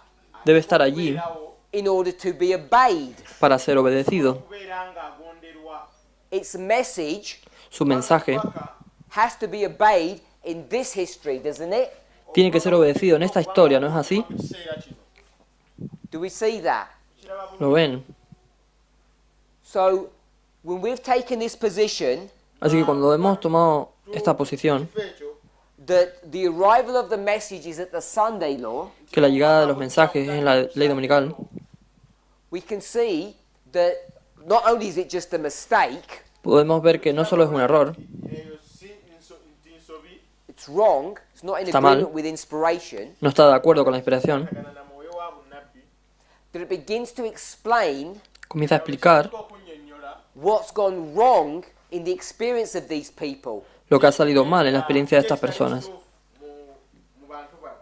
debe estar allí erawo in order to be obeyed. para ser obedecido. okubeera ng'agonderwa Its message Su mensaje has to be obeyed in this history, doesn't it? tiene que ser obedecido en esta historia, ¿no es así? mu kiseera kino Do we see that? kiraba bulungi. ¿Lo ven? So, when we've taken this position Así que cuando hemos tomado esta posición, Ekifo ekyo that the arrival of the message is at the Sunday law, que la llegada de los mensajes es en la ley dominical, we can see that not only is it just a mistake, podemos ver que no solo es un error, eyo si nsobi it's wrong, it's not in Está mal. agreement with inspiration, no está de acuerdo con la inspiración, tagana na mwoyo wa bunnabbi that it begins to explain comienza a explicar okunnyonnyola what's gone wrong in the experience of these people. lo que ha salido mal en la experiencia de estas personas. mu bantu bano.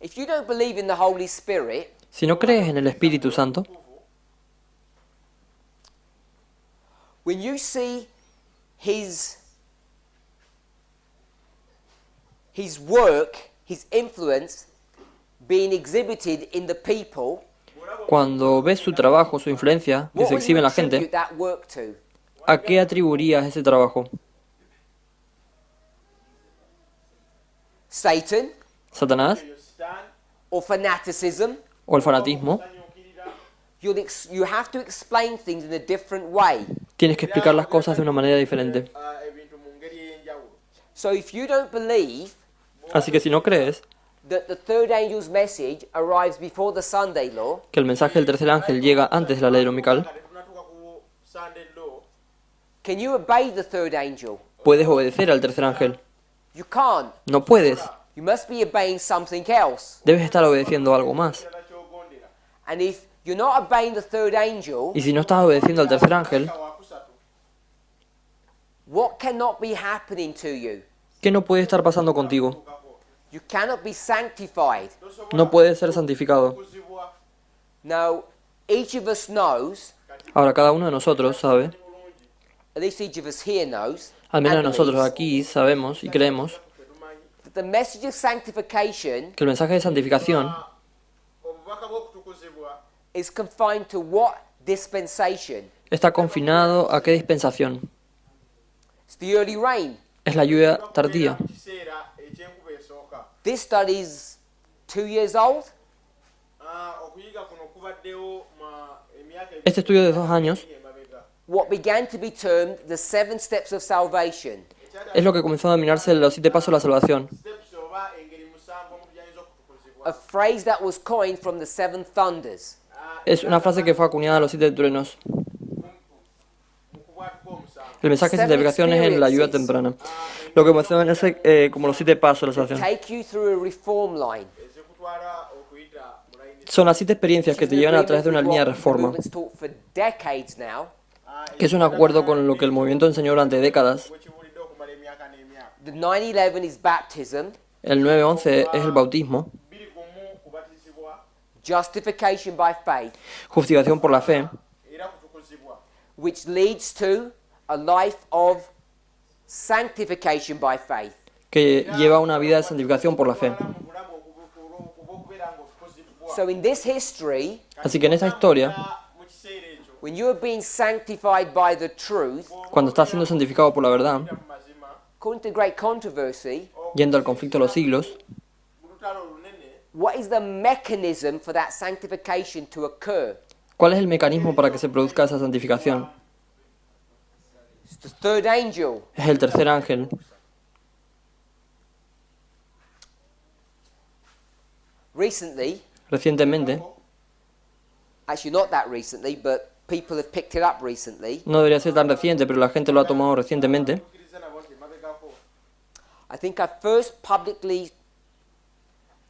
If you don't believe in the Holy Spirit, Si no crees en el Espíritu Santo, when you see his work, his influence being exhibited in the people, cuando ves su trabajo, su influencia, que what se would exhibe you en la attribute gente, that work to? ¿a qué atribuirías ese trabajo? Satan ¿Satanás? Eyo sitaani or fanaticism? ¿O el fanatismo? okusanyukirira You have to explain things in a different way. Tienes que explicar las cosas de una manera diferente. ebintu mu ngeri ey'enjawulo. So if you don't believe Así que si no crees that the third angel's message arrives before the Sunday law, que el mensaje del tercer ángel llega antes de la ley dominical, Nga tetunatuuka ku Sunday law, can you obey the third angel? puedes obedecer al tercer ángel. You can't. No puedes. You must be obeying something else. Debes estar obedeciendo algo más. kirala ky'ogondera. And if you're not obeying the third angel, Y si no estás obedeciendo al tercer ángel, Ka wakusatu, what cannot be happening to you? ¿qué no puede estar pasando contigo? tukako. You cannot be sanctified. Tosobola No puedes ser santificado. kuzibwa Now, each of us knows, Ahora cada uno de nosotros sabe, bulungi, at least each of us here knows, al menos and nosotros believes, aquí sabemos y creemos tetumanyi. that the message of sanctification que el mensaje de santificación Obubaka bw'okutukuzibwa is confined to what dispensation? está confinado a qué dispensación. It's the early rain. Es la lluvia tardía. mu kiseera eky'enkuba esooka. This study's 2 years old. okuyiga kuno kubaddewo emyaka Este estudio de 2 años emabega. What began to be termed the 7 steps of salvation. es lo que comenzó a denominarse los 7 pasos de la salvación. Steps oba engeri musanvu omuntu gy'ayinza okutukurizibwa. A phrase that was coined from the 7 thunders. Es una frase que fue acuñada a los 7 truenos. Mu kubwatuka omusanvu. El mensaje de santificación es en la ayuda temprana. Lo que menciona como los 7 pasos de la salvación. Take you through a reform line. Ezikutwala okuyita mu layini. Son las 7 experiencias que te llevan a través de una línea de reforma, Movement's taught for decades now. que es un acuerdo con lo que el movimiento enseñó durante décadas. Wekibuulidde okumala emyaka n'emyaka. The 9/11 is baptism, El 9-11 es el bautismo, 21 kubatizibwa justification by faith, justificación por la fe, era kutukuzibwa. which leads to a life of sanctification by faith. que lleva una vida de santificación por la fe. Mu bulamu obw'okubeera ng'otukuzibwa. So in this history, Así que en esta historia, Mu kiseera ekyo when you are being sanctified by the truth, cuando estás siendo santificado por la verdad, mu mazima according to great controversy, yendo al conflicto de los siglos, mu lutalo olunene what is the mechanism for that sanctification to occur? ¿cuál es el mecanismo para que se produzca esa santificación? It's the third angel. Es el tercer ángel. Recently, Recientemente, actually not that recently, but people have picked it up recently. no debería ser tan reciente, pero la gente lo ha tomado recientemente. tukkiriza nabo nti emabegako I think I first publicly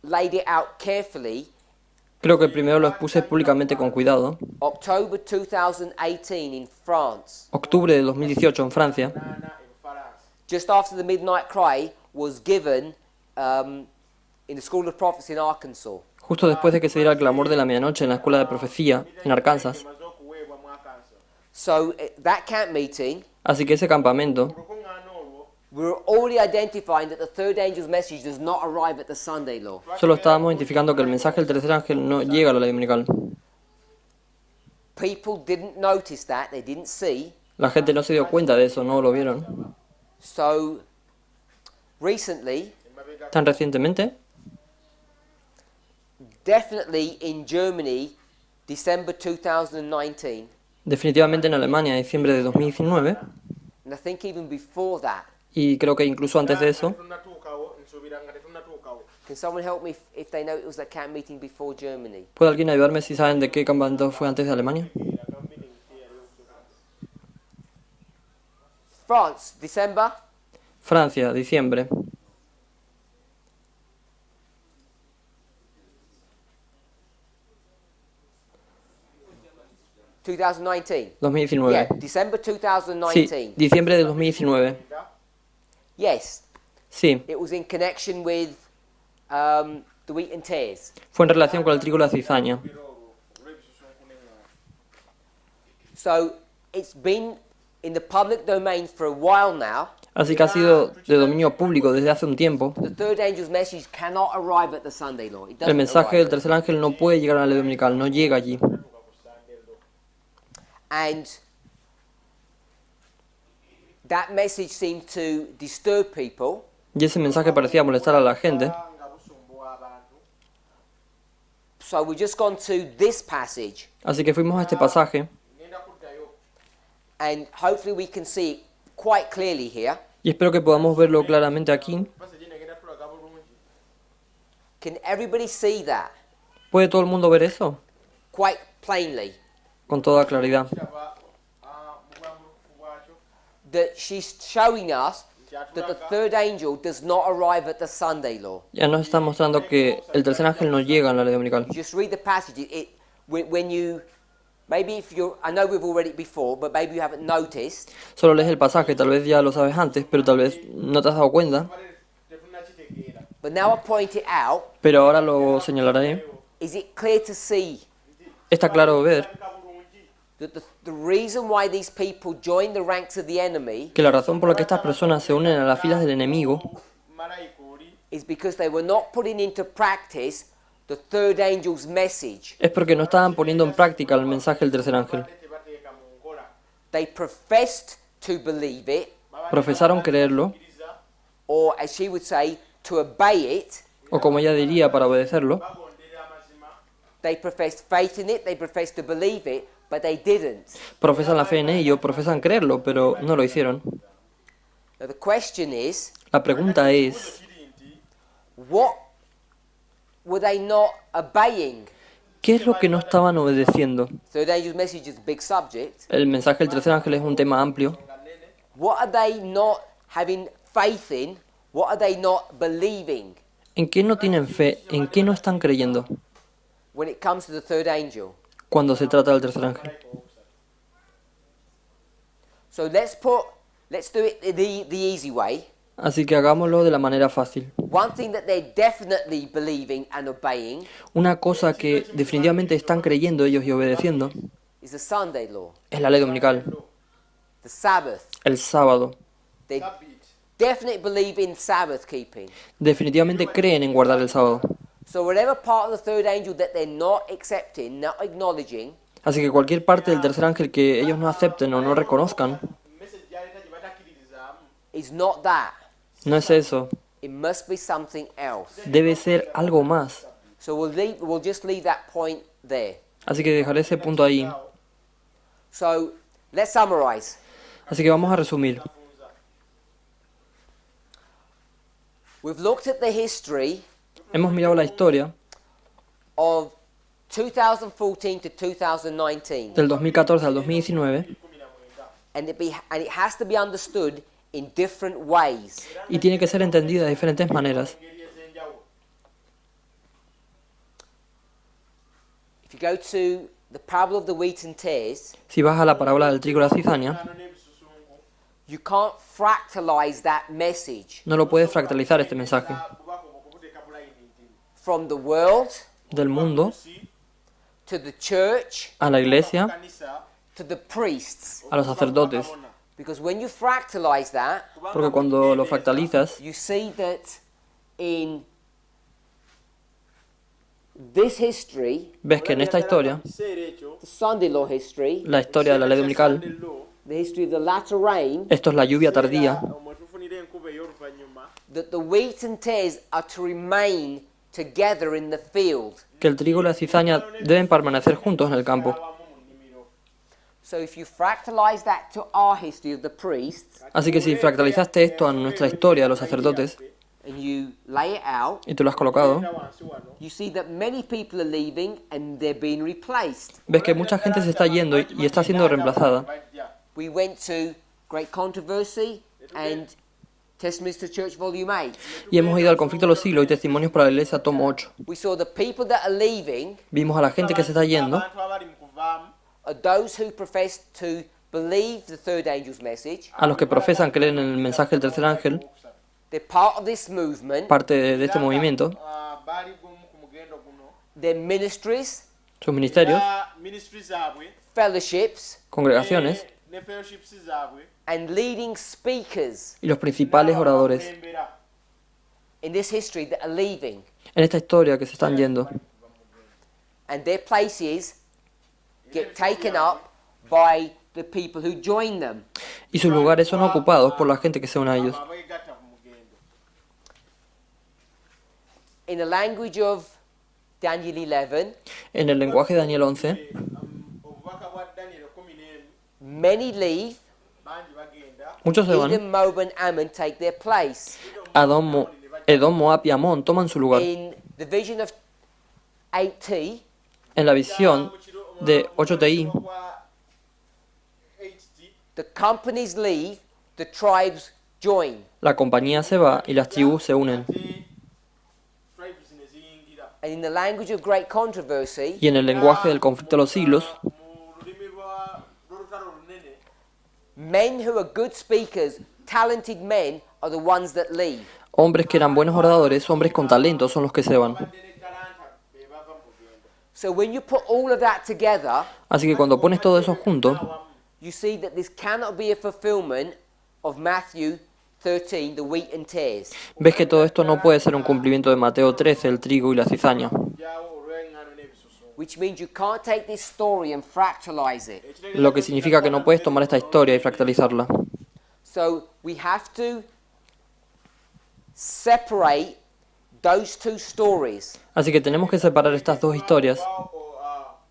laid it out carefully Creo que primero lo expuse públicamente con cuidado. October 2018 in France, Octubre de 2018 en Francia, naana e Bufalansa. just after the midnight cry was given in the School of Prophets in Arkansas. justo después de que se diera el clamor de la medianoche en la escuela de profecía en Arkansas. Emaze okuweebwa mu Arkansas. So that camp meeting, Así que ese campamento, Ku lukuŋŋaana olwo we were already identifying that the third angel's message does not arrive at the Sunday law. solo estábamos identificando que el mensaje del tercer ángel no llega a la ley dominical. People didn't notice that, they didn't see. La gente no se dio cuenta de eso, no lo vieron. So recently, emabega Tan recientemente, definitely in Germany, December 2019, definitivamente en Alemania, en diciembre de 2019, and I think even before that. y creo que incluso antes de eso, tetunnatuukawo nsuubira nga tetunnatuukawo. Can someone help me if they know it was that camp meeting before Germany? ¿puede alguien ayudarme si saben de qué campamento fue antes de Alemania? France, December Francia, diciembre 2019. 2019. Yeah, December Sí, 2019. diciembre de 2019. Yes, Sí, it was in connection with the wheat and tares. fue en relación con el trigo y la cizaña. So it's been in the public domain for a while now. Así que ha sido de dominio público desde hace un tiempo. The third angel's message cannot arrive at the Sunday law. It El doesn't mensaje del arrive. tercer ángel no puede llegar a la ley dominical, no llega allí. And that message seemed to disturb people. Y ese mensaje parecía molestar a la gente. Nga busumbuwa abantu. So we've just gone to this passage, Así que fuimos a este pasaje Ngenda kuddayo. and hopefully we can see it quite clearly here. y espero que podamos verlo claramente aquí. Passage eno egenda tulaga bulungi. Can everybody see that ¿Puede todo el mundo ver eso? quite plainly? Con toda claridad. Kiraba mu bwambulukufu bwakyo. That she's showing us that the third angel does not arrive at the Sunday law. Ya nos está mostrando que el tercer ángel no llega a la ley dominical. Just read the passage. When you, maybe if you're, I know we've already before, but maybe you haven't noticed. Solo lees el pasaje, tal vez ya lo sabes antes, pero tal vez no te has dado cuenta. Bale tetunnakitegeera. But now I point it out. Pero ahora lo señalaré. Is it clear to see Está claro ver Ka bulungi. that the reason why these people join the ranks of the enemy que la razón por la que estas personas se unen a las filas del enemigo Malayika oli is because they were not putting into practice the third angel's message. es porque no estaban poniendo en práctica el mensaje del tercer ángel. tebateeka mu nkola. They professed to believe it, Profesaron creerlo, Kkiriza or as she would say, to obey it, o como ella diría para obedecerlo, bagondera amazima They professed faith in it, they professed to believe it, but they didn't. profesan la fe en ello, profesan creerlo, pero no lo hicieron. Now the question is, La pregunta es, kiri nti what were they not obeying? ¿qué es lo que no estaban obedeciendo? Third angel's message is a big subject. El mensaje del tercer ángel es un tema amplio. What are they not having faith in? What are they not believing ¿En qué no tienen fe? ¿En qué no están creyendo when it comes to the third angel? cuando se trata del tercer ángel? So let's do it the easy way. Así que hagámoslo de la manera fácil. One thing that they're definitely believing and obeying Una cosa que definitivamente están creyendo ellos y obedeciendo is the Sunday law, es la ley dominical, the Sabbath. el sábado. They definitely believe in Sabbath keeping. Definitivamente creen en guardar el sábado. So whatever part of the third angel that they're not accepting, not acknowledging, Así que cualquier parte del tercer ángel que ellos no acepten o no reconozcan, message gyalina gye batakkiririzaamu is not that. no es eso. It must be something else. Debe ser algo más. So we'll just leave that point there. Así que dejaré ese punto ahí. So let's summarize. Así que vamos a resumir. We've looked at the history Hemos mirado la historia of 2014 to 2019, del 2014 al 2019 and it has to be understood in different ways. y tiene que ser entendida de diferentes maneras. engeri ez'enjawulo. If you go to the parable of the wheat and tares, Si vas a la parábola del trigo y la cizaña, Ano n'ebisusunku you can't fractalize that message no lo puedes fractalizar este mensaje. kubaka obwo kubuteeka bulayini nti from the world Del mundo si to the church a la iglesia, kanisa to the priests. a los sacerdotes. Because when you fractalize that, Porque cuando lo fractalizas, you see that in this history, ves que en esta historia, kiseera ekyo the Sunday law history, la historia de la ley dominical, the history of the latter rain, esto es la lluvia tardía, mwe tufunira enkuba ey'oluvannyuma that the wheat and tares are to remain together in the field. que el trigo y la cizaña deben permanecer juntos en el campo. awamu mu nnimiro. So if you fractalize that to our history of the priests, Así que si fractalizaste esto a nuestra historia de los sacerdotes and you lay it out, y tú lo has colocado, Era wansi wano you see that many people are leaving and they're being replaced. ves que mucha gente se está yendo y está siendo reemplazada. bajja We went to Great Controversy and Testimonies to Church Volume 8. Y hemos ido al conflicto de los siglos y testimonios para la iglesia, tomo 8. We saw the people that are leaving Vimos a la gente que se está yendo, abantu abali mu kuvaamu are those who profess to believe the third angel's message. a los que profesan creer en el mensaje del tercer ángel, They're part of this movement. parte de este movimiento, baali gumu ku mugendo guno Their ministries, sus ministerios, ministry zaabwe fellowships, congregaciones ne fellowships zaabwe and leading speakers y los principales oradores kulembera in this history that are leaving. en esta historia que se están yendo. And their places get taken up by the people who join them. Y sus lugares son ocupados por la gente que se une a ellos. abeegatta ku mugendo. In the language of Daniel 11, En el lenguaje de Daniel 11, Obubaka bwa Daniel 11 many leave, bangi bagenda. muchos se van. Edom, Moab and Ammon take their place. Edom, Moab y Amón toman su lugar. In the vision of 8T, En la visión de 8TI, Kwa 8T, the companies leave, the tribes join. la compañía se va y las tribus se unen. ate tribes ne ziyingira. And in the language of great controversy, Y en el lenguaje del conflicto de los siglos, Mu lulimi lw'olutalo lunene, men who are good speakers, talented men, are the ones that leave. hombres que eran buenos oradores, hombres con talento, son los que se van. badde ne talanta be bava mu lugendo. So when you put all of that together, Así que cuando pones todo eso junto, you see that this cannot be a fulfillment of Matthew 13, the wheat and tares. ves que todo esto no puede ser un cumplimiento de Mateo 13, el trigo y la cizaña. Jawo olw'eŋŋaano n'ebisusunku. Which means you can't take this story and fractalize it. Lo que significa que no puedes tomar esta historia y fractalizarla. So we have to separate those two stories Así que tenemos que separar estas dos historias,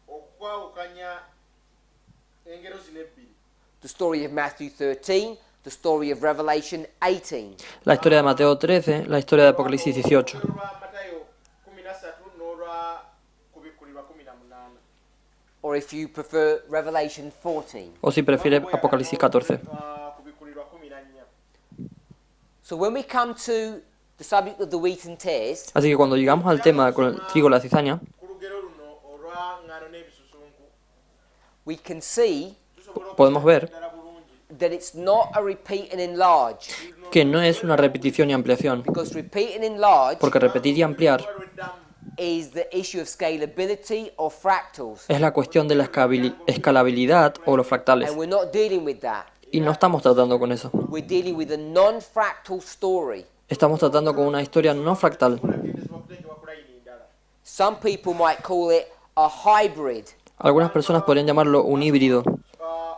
okukwawukanya engero zino ebbiri. the story of Matthew 13, the story of Revelation 18. la historia de Mateo 13, la historia de Apocalipsis 18. Olwa Matayo 13 n'olwa kubikkulirwa 18. Or if you prefer, Revelation 14. O si prefiere, Apocalipsis 14. Kubikkulirwa 14. So when we come to the subject of the wheat and tares, Así que cuando llegamos al tema con el trigo y la cizaña, Ku lugero luno olwa ngano n'ebisusunku we can see tusobola podemos ver okuddala bulungi that it's not a repeat and enlarge. que no es una repetición y ampliación, Because repeat and enlarge porque repetir y ampliar lw'eddamu is the issue of scalability or fractals. es la cuestión de la escalabilidad o los fractales. And we're not dealing with that. Y no estamos tratando con eso. We're dealing with a non-fractal story. Estamos tratando con una historia no fractal. akendezebwa kuteekebwa ku layini ndala. Some people might call it a hybrid. Algunas personas podrían llamarlo un híbrido.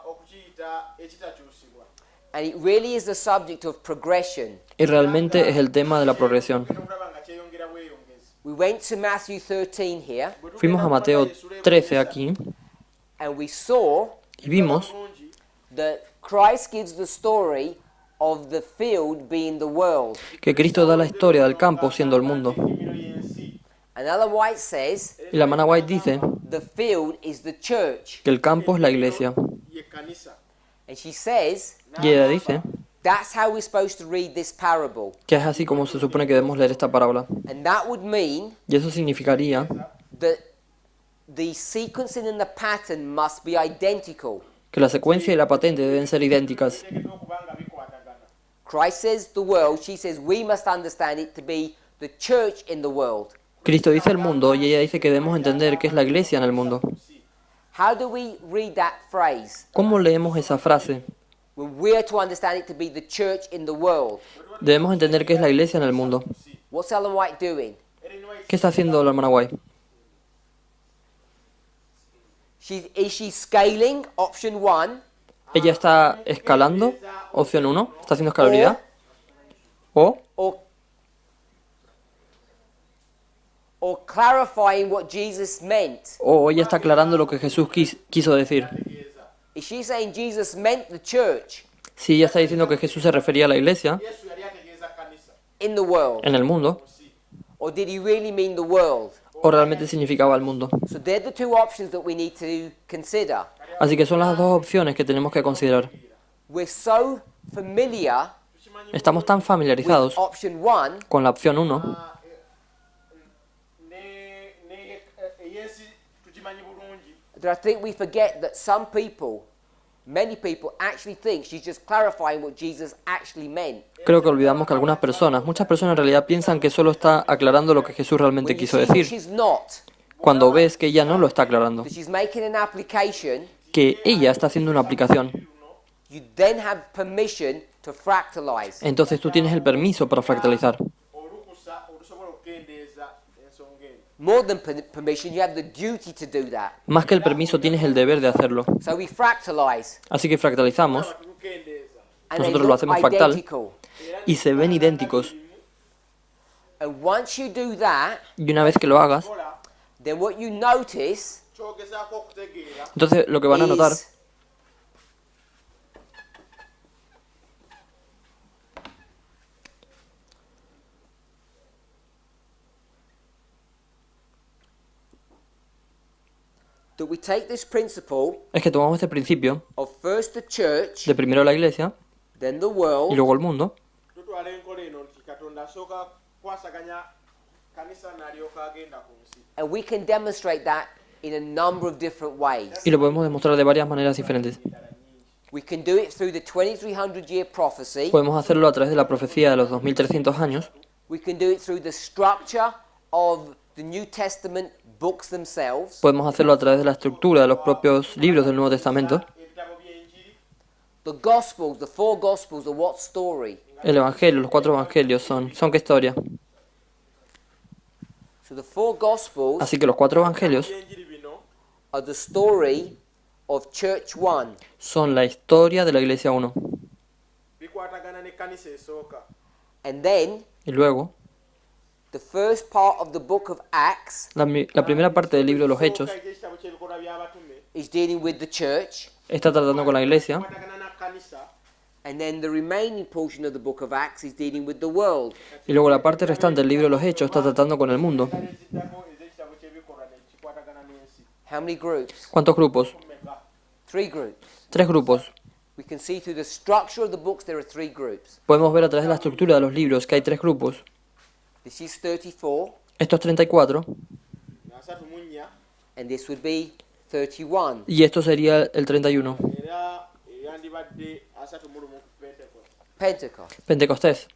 Okukiyita ekitakyusibwa. And it really is the subject of progression. Y realmente es el tema de la progresión. Ogenda okulaba nga kyeyongera bweyongezi. We went to Matthew 13 here, Bwe tugenda Fuimos a ku Mateo Matayo essula 13 ekumi aquí and we saw y vimos bulungi that Christ gives the story of the field being the world. que Cristo da la historia del campo siendo el mundo. ennimiro y'ensi. And Ellen White says Y la hermana White dice the field is the church. que el campo es la iglesia. Ye kkanisa. And she says Y ella dice that's how we're supposed to read this parable. que es así como se supone que debemos leer esta parábola. And that would mean Y eso significaría that the sequencing and the pattern must be identical. que la secuencia y la patente deben ser idénticas. Biteekeddwa okuba nga bikwatagana. Christ says the world, she says we must understand it to be the church in the world. Cristo dice el mundo y ella dice que debemos entender que es la iglesia en el mundo. How do we read that phrase? ¿Cómo leemos esa frase? When we are to understand it to be the church in the world. Debemos entender que es la iglesia en el mundo. What's Ellen White doing? Ellen White ¿Qué está haciendo la hermana White? Is she scaling option 1 Ella está escalando, opción 1, está haciendo escalabilidad. O or clarifying what Jesus meant? o ella está aclarando lo que Jesús quiso decir. Is she saying Jesus meant the church Si ella está diciendo que Jesús se refería a la iglesia Yesu yali ategeeza kkanisa. in the world? en el mundo, Or did he really mean the world? o realmente significaba el mundo. So they're the two options that we need to consider. Así que son las dos opciones que tenemos que considerar. We're so familiar Estamos tan with familiarizados option 1 con la opción 1 Ey'ensi tugimanyi bulungi. that I think we forget that some people, many people, actually think she's just clarifying what Jesus actually meant. Creo que olvidamos que muchas personas en realidad piensan que solo está aclarando lo que Jesús realmente When you quiso see that decir. she's not, Cuando ves que ella no lo está aclarando, that she's making an application, que ella está haciendo una aplicación, you then have permission to fractalize. entonces tú tienes el permiso para fractalizar. Olukusa olusobola okukendeeza ensonga eno. More than permission, you have the duty to do that. Más que el permiso, tienes el deber de hacerlo. So we fractalize, Así que fractalizamos Tulukendeeza. and they Nosotros lo look hacemos fractal. identical. y se ven idénticos. And once you do that, Y una vez que lo hagas, Kola then what you notice kyogezaako okutegeera entonces lo que van a notar is that we take this principle es que tomamos este principio of first the church, de primero la iglesia then the y world, luego el mundo, tutwala enkola eno nti katonda asooka kwasaganya kanisa n'alyoka agenda ku nsi. and we can demonstrate that in a number of different ways. y lo podemos demostrar de varias maneras diferentes. We can do it through the 2300-year prophecy. Podemos hacerlo a través de la profecía de los 2300 años, We can do it through the structure of the New Testament books themselves. podemos hacerlo a través de la estructura de los propios libros del Nuevo Testamento. Ebitabo by'enjiri The Gospels, the four Gospels, are what story? El Evangelio, los 4 Evangelios son qué historia. So the four Gospels Así que los 4 Evangelios by'enjiri bino are the story of Church 1. son la historia de la Iglesia 1. bikwatagana n'ekkanisa esooka. And then Y luego, The first part of the book of Acts La primera parte del libro de los Hechos Ekisooka eky'ekitabo ky'ebikolwa by'abatume is dealing with the church, está tratando con la iglesia, kwatagana na kkanisa, and then the remaining portion of the book of Acts is dealing with the world. y luego la parte restante del libro de los Hechos está tratando con el mundo. engalo eziddako ez'ekitabo ky'ebikolwa ne kikwatagana n'ensi. How many groups? ¿Cuántos grupos? Meka. 3 groups. 3 grupos. We can see through the structure of the books there are 3 groups. Podemos ver a través de la estructura de los libros que hay 3 grupos. This is 34, Estos 34 asatu mu nnya, and this would be 31. y esto sería el 31. era eyandibadde asatu mu lumu Pentecost. Pentecost. Pentecostés.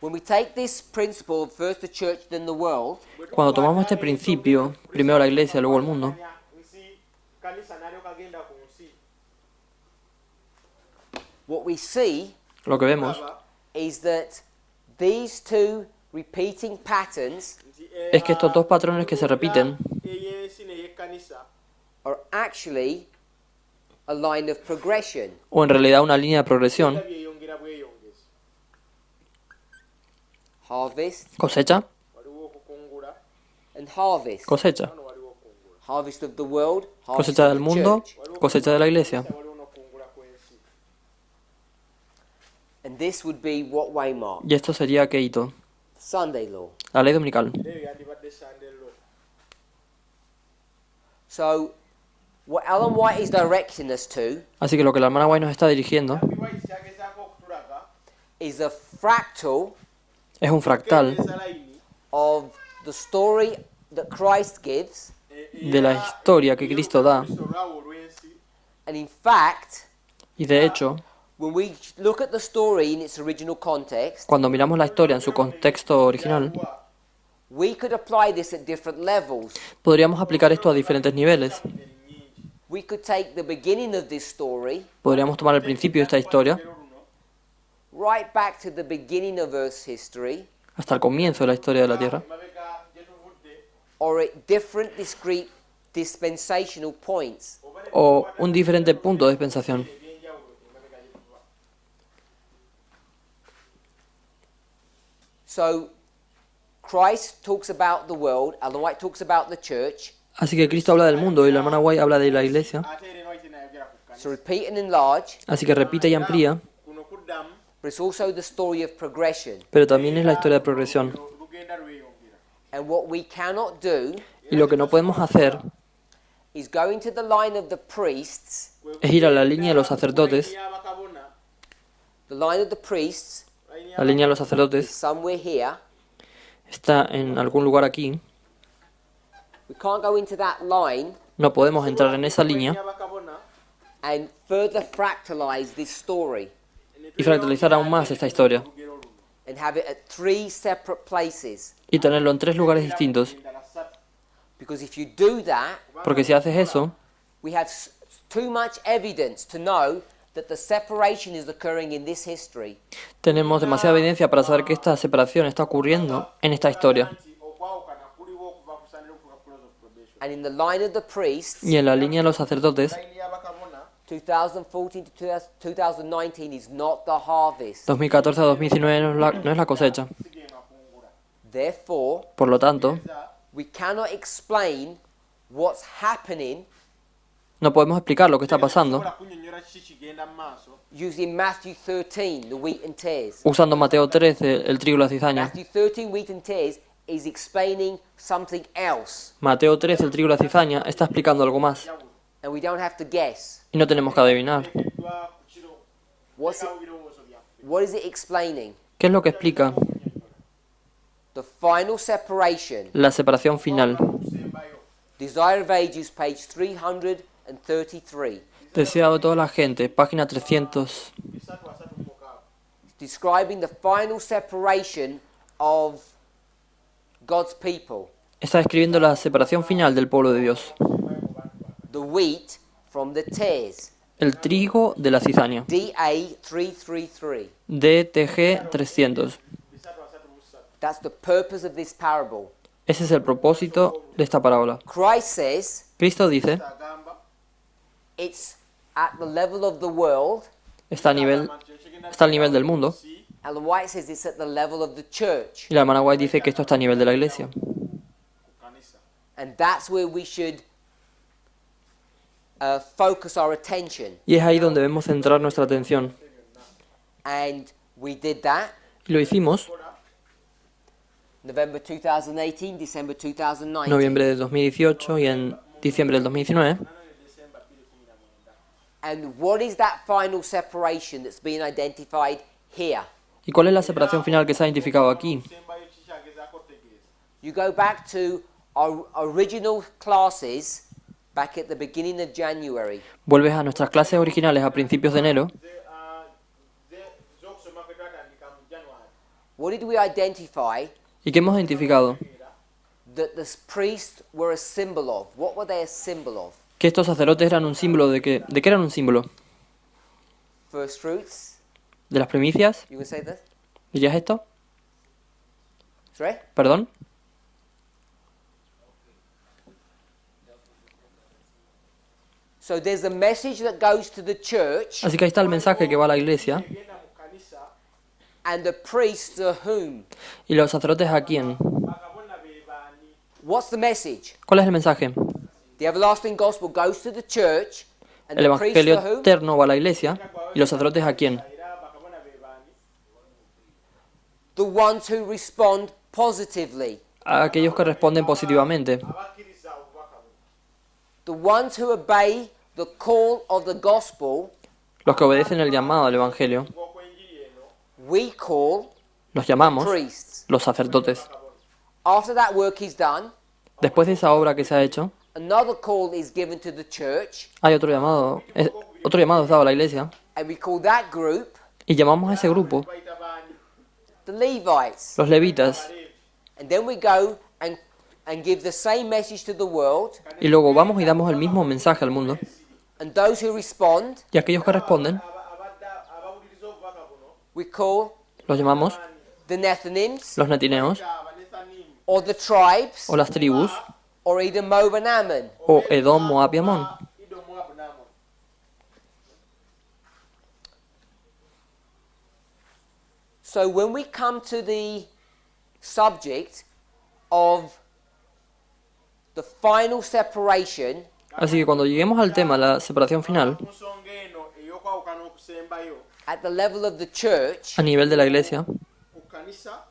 When we take this principle of first the church then the world, Cuando tomamos este principio, primero la iglesia, luego el mundo, Nsi, kanisa n'alyoka agenda ku nsi. what we see lo que vemos Aba, is that these 2 repeating patterns nti, es que estos 2 patrones que se repiten ey'ensi n'ey'ekkanisa are actually a line of progression. o en realidad una línea de progresión, byeyongera bweyongezi. Harvest cosecha, Waliwo okukungula, and harvest. cosecha, wano waliwo okukungula. Harvest of the world, harvest cosecha of del the mundo, church. cosecha de la iglesia. Waliwo n'okukungula kw'ensi. And this would be what waymark? Y esto sería qué hito, Sunday law. la ley dominical. Era eyo yandibadde Sunday law. So, what Ellen White is directing us to Así que lo que la hermana White nos está dirigiendo White kyagezaako okutulaga is a fractal es un fractal kendeeza layini of the story that Christ gives, de la historia que Cristo da, olwawo olw'ensi. and in fact, y de hecho, when we look at the story in its original context, cuando miramos la historia en su contexto original, we could apply this at different levels. podríamos aplicar esto a diferentes niveles. We could take the beginning of this story Podríamos tomar el principio de esta historia right back to the beginning of Earth's history, hasta el comienzo de la historia de la Tierra, Emabega gye tuvudde, or at different discrete dispensational points. o un diferente punto de dispensación. ebyenjawulo emabega gye tuva. So, Christ talks about the world, Ellen White talks about the church. Así que Cristo habla del mundo y la hermana White habla de la iglesia. Ate era White n'ayogera ku kkanisa. So, repeat and enlarge, Así que repite y amplía, Kuno kuddamu but it's also the story of progression. pero también es la historia de progresión. lugenda lweyongera. And what we cannot do Y lo que no podemos hacer is go into the line of the priests, es ir a la línea de los sacerdotes. Layini y'abakabona, the line of the priests layini La línea de los is sacerdotes somewhere here. está en algún lugar aquí. We can't go into that line No podemos entrar en esa línea y'abakabona, and further fractalize this story y fractalizar aún más esta historia lugero luno. and have it at 3 separate places. y tenerlo en 3 lugares distintos. Endala ssatu. Because if you do that, Porque si haces eso, we have too much evidence to know that the separation is occurring in this history. tenemos demasiada evidencia para saber que esta separación está ocurriendo en esta historia. Nti okwawukana kuliwo okuva ku Sunday law okuva ku close of probation. And in the line of the priests, Y en la línea de los sacerdotes, Layini y'abakabona, 2014 to 2019 is not the harvest. 2014 a 2019 no es la cosecha. sigenda kungula. Therefore, Por lo tanto, we cannot explain what's happening no podemos explicar lo que está pasando Sobola kunnyonnyola kiki kigenda mu maaso. using Matthew 13, the wheat and tares. usando Mateo 13, el trigo y la cizaña. Matthew 13, wheat and tares, is explaining something else. Mateo 13, el trigo y la cizaña, está explicando algo más. And we don't have to guess. Y no tenemos que adivinar. Teekeddwa ku kiro. What's it, Lekawo birowoozo byaffe. what is it explaining? ¿Qué es lo que explica? The final separation. La separación final. Okusembayo. Desire of Ages, page 333. Deseado de toda la gente, página 300. Bisatu asatu mu mukaaga. Describing the final separation of God's people. Está describiendo la separación final del pueblo de Dios. The wheat from the tares. El trigo de la cizaña. DA 333. DTG 300. Bisatu asatu mu ssatu. That's the purpose of this parable. Ese es el propósito de esta parábola. Christ says Cristo dice, Agamba. it's at the level of the world está al nivel del mundo, Ellen White says it's at the level of the church. Y la hermana White dice que esto está a nivel de la iglesia. kanisa. And that's where we should focus our attention. Y es ahí donde debemos centrar nuestra atención. And we did that. Y lo hicimos November 2018, December 2019. en noviembre de 2018 y en diciembre del 2019. And what is that final separation that's been identified here? ¿Y cuál es la separación final que se ha identificado aquí? Sembayo kikyagezaako okutegeeza. You go back to our original classes back at the beginning of January. Vuelves a nuestras clases originales a principios de enero. Z'okusoma kwe twatandika mu January. What did we identify ¿Y qué hemos identificado? that the priests were a symbol of? What were they a symbol of? Que estos sacerdotes eran un símbolo de qué eran un símbolo. First fruits? ¿De las primicias? You can say that? ¿Dirías esto? Sorry? ¿Perdón? So there's a message that goes to the church, Así que ahí está el mensaje que va a la iglesia. Egenda mu kanisa, and the priests are whom? ¿Y los sacerdotes a quién? bakabona be baani. What's the message? ¿Cuál es el mensaje? The everlasting gospel goes to the church, and El the priests are evangelio whom? eterno va a la iglesia. ¿Y los sacerdotes a quién? Era bakabona be baani. The ones who respond positively. A aquellos que responden positivamente. Abakkiriza obubaka buno. The ones who obey the call of the gospel, Los que obedecen el llamado al evangelio. Ng'okwenjiri eno, we call Los llamamos priests. los sacerdotes. After that work is done, Después de esa obra que se ha hecho, another call is given to the church, hay otro llamado. Otro llamado es dado a la iglesia. and we call that group Y llamamos a ese grupo bayita baani. the Levites. los levitas. And then we go and give the same message to the world, Y luego vamos y damos el mismo mensaje al mundo. and those who respond, Y aquellos que responden, Abawuliriza obubaka buno, we call los llamamos the Nethinims, los netineos, abanethanimu, or the tribes, o las tribus, or either Moab and Ammon. o Edom, Moab y Amón. Ido, Moabu n'Amoni. So when we come to the subject of the final separation, Así que cuando lleguemos al tema, la separación final, Ku nsonga eno ey'okwawukana okusembayo at the level of the church, a nivel de la iglesia, ku kanisa,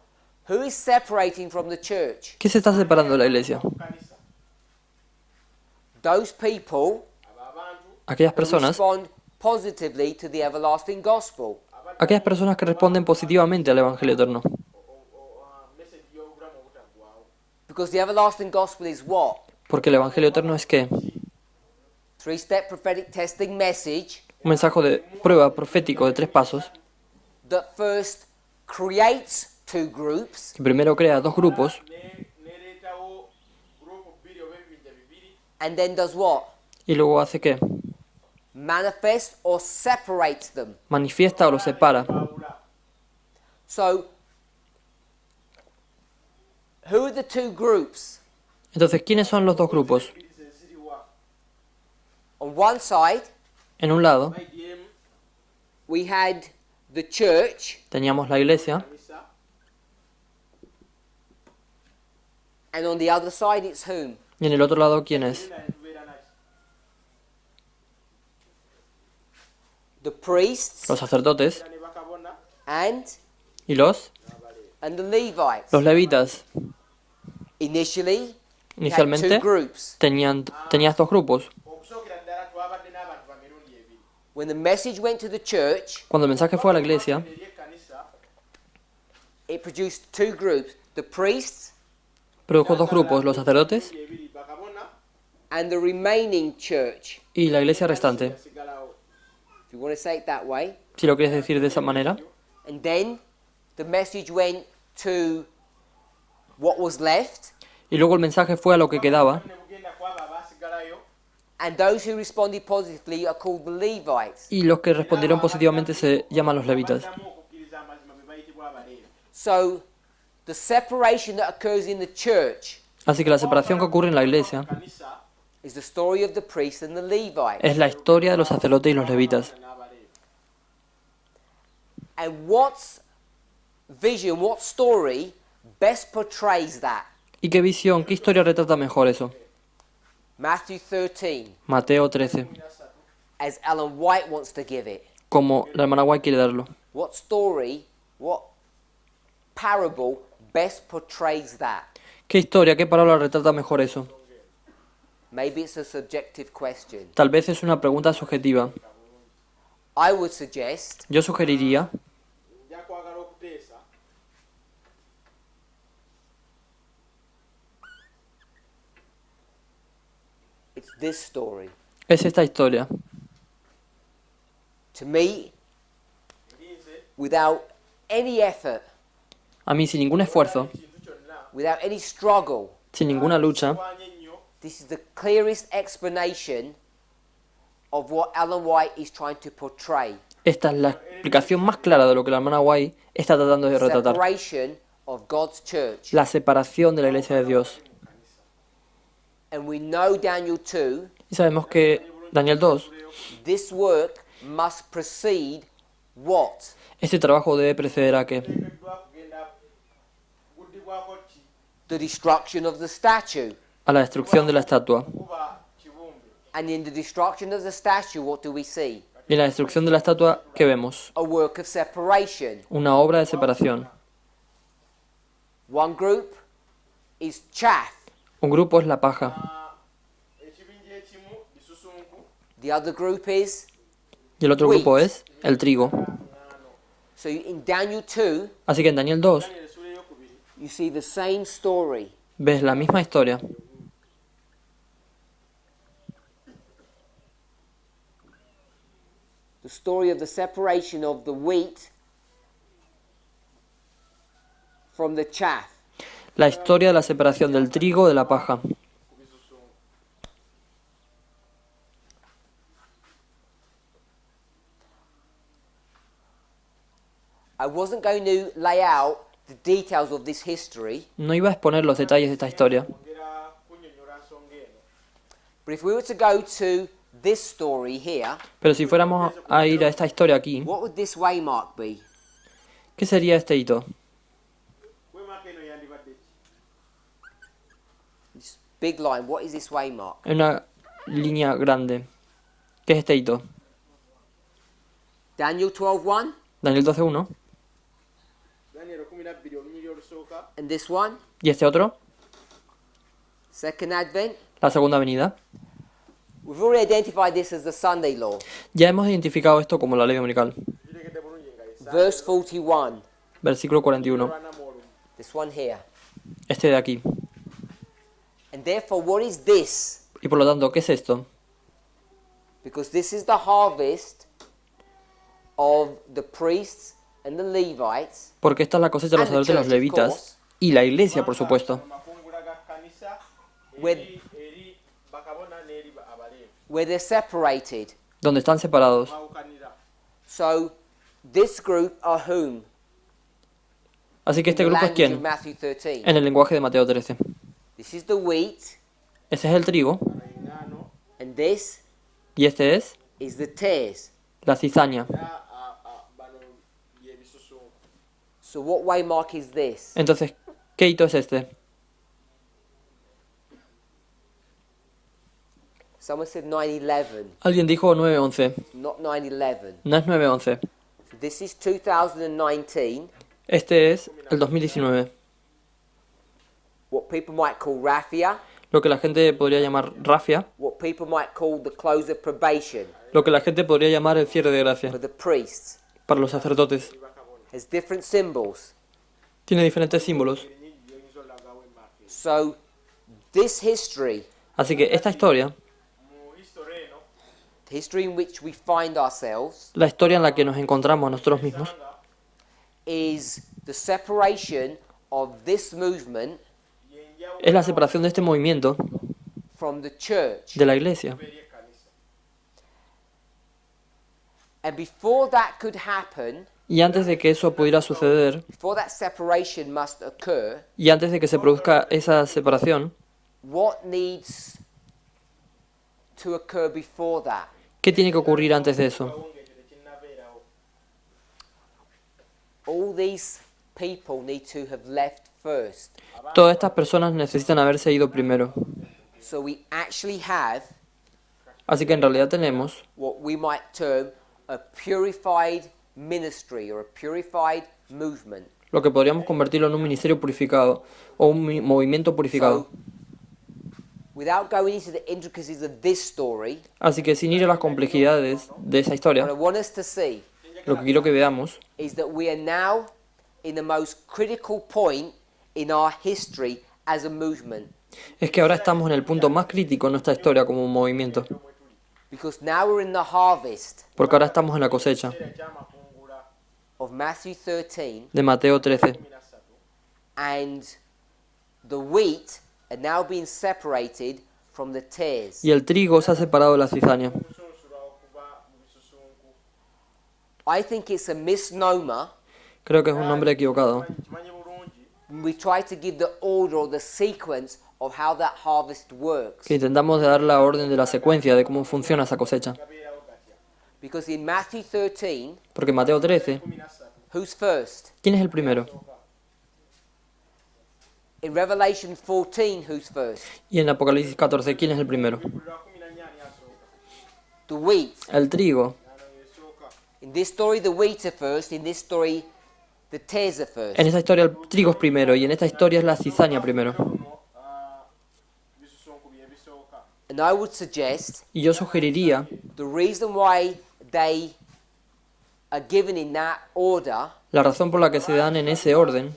who is separating from the church? ¿qué se está separando de la iglesia? ku kanisa. Those people Abo abantu, Aquellas who personas, respond positively to the everlasting gospel. aquellas personas que responden positivamente al evangelio eterno. message y'obulamu obutaggwaawo. Because the everlasting gospel is what? Porque el evangelio eterno es que Three-step prophetic testing message un mensaje de prueba profético de 3 pasos, that first creates two groups, que primero crea 2 grupos Nereetawo gurupu bbiri oba ebibinja bibiri, and then does what? y luego hace que Manifest or separates them. manifiesta o los separa. bawula. So, who are the two groups? Entonces, ¿quiénes son los 2 grupos? Bbiri ze ziriwa. On one side, En un lado IDM, we had the church, teníamos la iglesia kanisa, and on the other side, it's whom? y en el otro lado, ¿quiénes? ena entubeera naki. The priests Los sacerdotes Era ne bakabona, and y los the Levites. Los levitas. Initially, we had two Inicialmente groups. tenías 2 grupos. okusookera ddala twabadde n'abantu ba mirundi ebiri. When the message went to the church, Cuando el mensaje fue a la iglesia, Eri ekkanisa, it produced two groups, the priests produjo 2 grupos, los sacerdotes mirundi ebiri, bakabona and the remaining church. y la iglesia restante. yasigalawo. If you want to say it that way. Si lo quieres decir de esa manera. And then the message went to what was left, Y luego el mensaje fue a lo que quedaba. Ne bugenda kwabo abaasigalayo, and those who responded positively are called the Levites. Y los que respondieron positivamente se llaman los levitas. baddamu okukkiriza amazima be bayitibwa abaleevi. So the separation that occurs in the church Así que la separación que ocurre en la iglesia Kanisa is the story of the priests and the Levites. es la historia de los sacerdotes y los levitas. And what's vision, what story best portrays that? ¿Y qué visión, qué historia retrata mejor eso? Matthew 13, Mateo 13, as Ellen White wants to give it. como la hermana White quiere darlo. What story, what parable best portrays that? ¿Qué historia, qué parábola retrata mejor eso? Maybe it's a subjective question. Tal vez es una pregunta subjetiva. I would suggest Yo sugeriría nja kwagala okuteesa it's this story. es esta historia. To me, nze without any effort, A mí, sin ningún esfuerzo, kintu kyonna without any struggle, sin ninguna lucha, kwanye nnyo this is the clearest explanation of what Ellen White is trying to portray. esta es la explicación más clara de lo que la hermana White está tratando de retratar. Separation of God's church. La separación de la iglesia de Dios. And we know Daniel 2, Y sabemos que Daniel 2, this work must precede what? este trabajo debe preceder a que teekeddwa kugenda guddibwako ki The destruction of the statue. a la destrucción de la estatua. kuba kibumbe And in the destruction of the statue, what do we see? Y en la destrucción de la estatua, ¿qué vemos? A work of separation. Una obra de separación. One group is chaff. Un grupo es la paja. ekibinja ekimu bisusunku The other group is. Y el otro grupo es el trigo. So in Daniel 2, Así que en Daniel 2 daniel essula eyokubiri you see the same story. ves la misma historia. The story of the separation of the wheat from the chaff. La historia de la separación del trigo de la paja. ku bisusunku I wasn't going to lay out the details of this history, No iba a exponer los detalles de esta historia, kwongera kunnyonnyola nsonga eno but if we were to go to this story here, pero si fuéramos a ir a esta historia aquí, what would this waymark be? ¿qué sería este hito? weemaaka eno yandibadde ki This big line, what is this waymark? Una línea grande. ¿Qué es este hito? Daniel 12:1 Daniel 12.1. daniel 12 olunyiri olusooka and this one, ¿Y este otro? second advent. La segunda venida. We've already identified this as the Sunday law. Ya hemos identificado esto como la ley dominical. kitegedde bulungi nga yesa Verse 41, Versículo 41. lwanamu olumu this one here. Este de aquí. And therefore, what is this? Y por lo tanto, ¿qué es esto? Because this is the harvest of the priests and the Levites. Porque esta es la cosecha de los sacerdotes, los levitas y la iglesia, por supuesto. amakungula ga kkanisa With- eri bakabona n'eri abaleevi Where they're separated. Donde están separados. bawukanira So, this group are whom? Así que este In the grupo es language of quién? Matthew 13. En el lenguaje de Mateo 13. This is the wheat, Este es el trigo eŋŋaano and this y este es is the tares. la cizaña. era bano byebisusunku So, what waymark is this? Entonces, ¿qué hito es este? Someone said 9/11, Alguien dijo 9-11. not 9/11. No es 9-11. So this is 2019, Este es el 2019. what people might call raffia, Lo que la gente podría llamar rafia. what people might call the close of probation Lo que la gente podría llamar el cierre de gracia. for the priests. Para los sacerdotes. Has different symbols. Tiene diferentes símbolos. nyingi gyoyinza olagawo emaaka ezo So this history, Así que esta historia, mu history eno the history in which we find ourselves, la historia en la que nos encontramos nosotros mismos, nga is the separation of this movement yenjawulo es la separación de este movimiento from the church. de la iglesia. eri ekkanisa And before that could happen, Y antes de que eso pudiera suceder, before that separation must occur, y antes de que se produzca esa separación, what needs to occur before that? ¿qué tiene que ocurrir antes de eso? awo ng'ekyo tekinnabeerawo All these people need to have left first. Todas estas personas necesitan haberse ido primero. So we actually have Así que en realidad tenemos what we might term a purified ministry or a purified movement. lo que podríamos convertirlo en un ministerio purificado o un movimiento purificado. Without going into the intricacies of this story, Así que sin ir a las complejidades de esa what I historia, want us to see lo que quiero que veamos is that we are now in the most critical point in our history as a movement. es que ahora estamos en el punto más crítico en nuestra historia como un movimiento, Because now we're in the harvest porque ahora estamos en la cosecha of Matthew 13, de Mateo 13, and the wheat are now being separated from the tares. y el trigo se ha separado de la cizaña. I think it's a misnomer Creo que es un nombre equivocado. when we try to give the order or the sequence of how that harvest works. Que intentamos dar la orden de la secuencia de cómo funciona esa cosecha. Because in Matthew 13, Porque en Mateo 13, who's first? ¿quién es el primero? In Revelation 14, who's first? Y en Apocalipsis 14, ¿quién es el primero? The wheat. El trigo. In this story, the wheat are first. In this story, the tares are first. En esta historia el trigo es primero y en esta historia es la cizaña primero. And I would suggest Y yo sugeriría, the reason why they are given in that order la razón por la que se dan en ese orden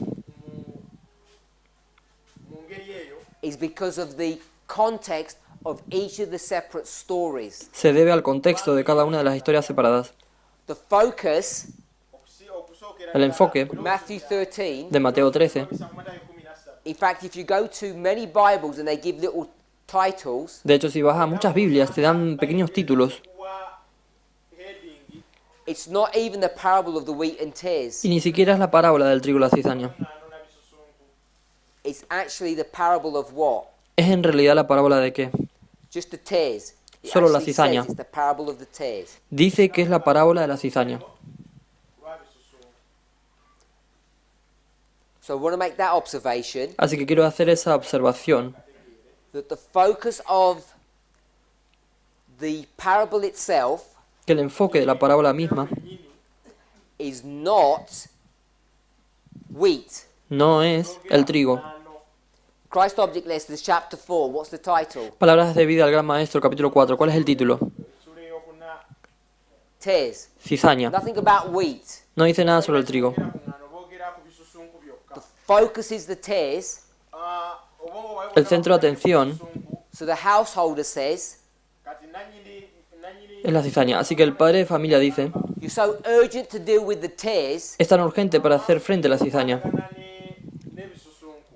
is because of the context of each of the separate stories. se debe al contexto de cada una de las historias separadas. The focus, El enfoque Matthew 13, de Mateo 13, in fact, if you go to many Bibles and they give little titles, de hecho si vas a muchas Biblias te dan pequeños títulos it's not even the parable of the wheat and tares. y ni siquiera es la parábola del trigo y la cizaña. It's actually the parable of what? Es en realidad la parábola de qué. Just the tares. It Solo la actually cizaña. says it's the parable of the tares. Dice que es la parábola de la cizaña. So I want to make that observation, Así que quiero hacer esa observación, that the focus of the parable itself que el enfoque de la parábola misma is not wheat. no es el trigo. Christ Object Lessons, chapter 4, what's the title? Palabras de vida al Gran Maestro, capítulo 4. ¿Cuál es el título? Tares. Cizaña. Nothing about wheat. No dice nada sobre el trigo. The focus is the tares. El centro de atención So the householder says, es la cizaña. Así que el padre de familia dice, you're so urgent to deal with the tares, es tan urgente para hacer frente a la cizaña.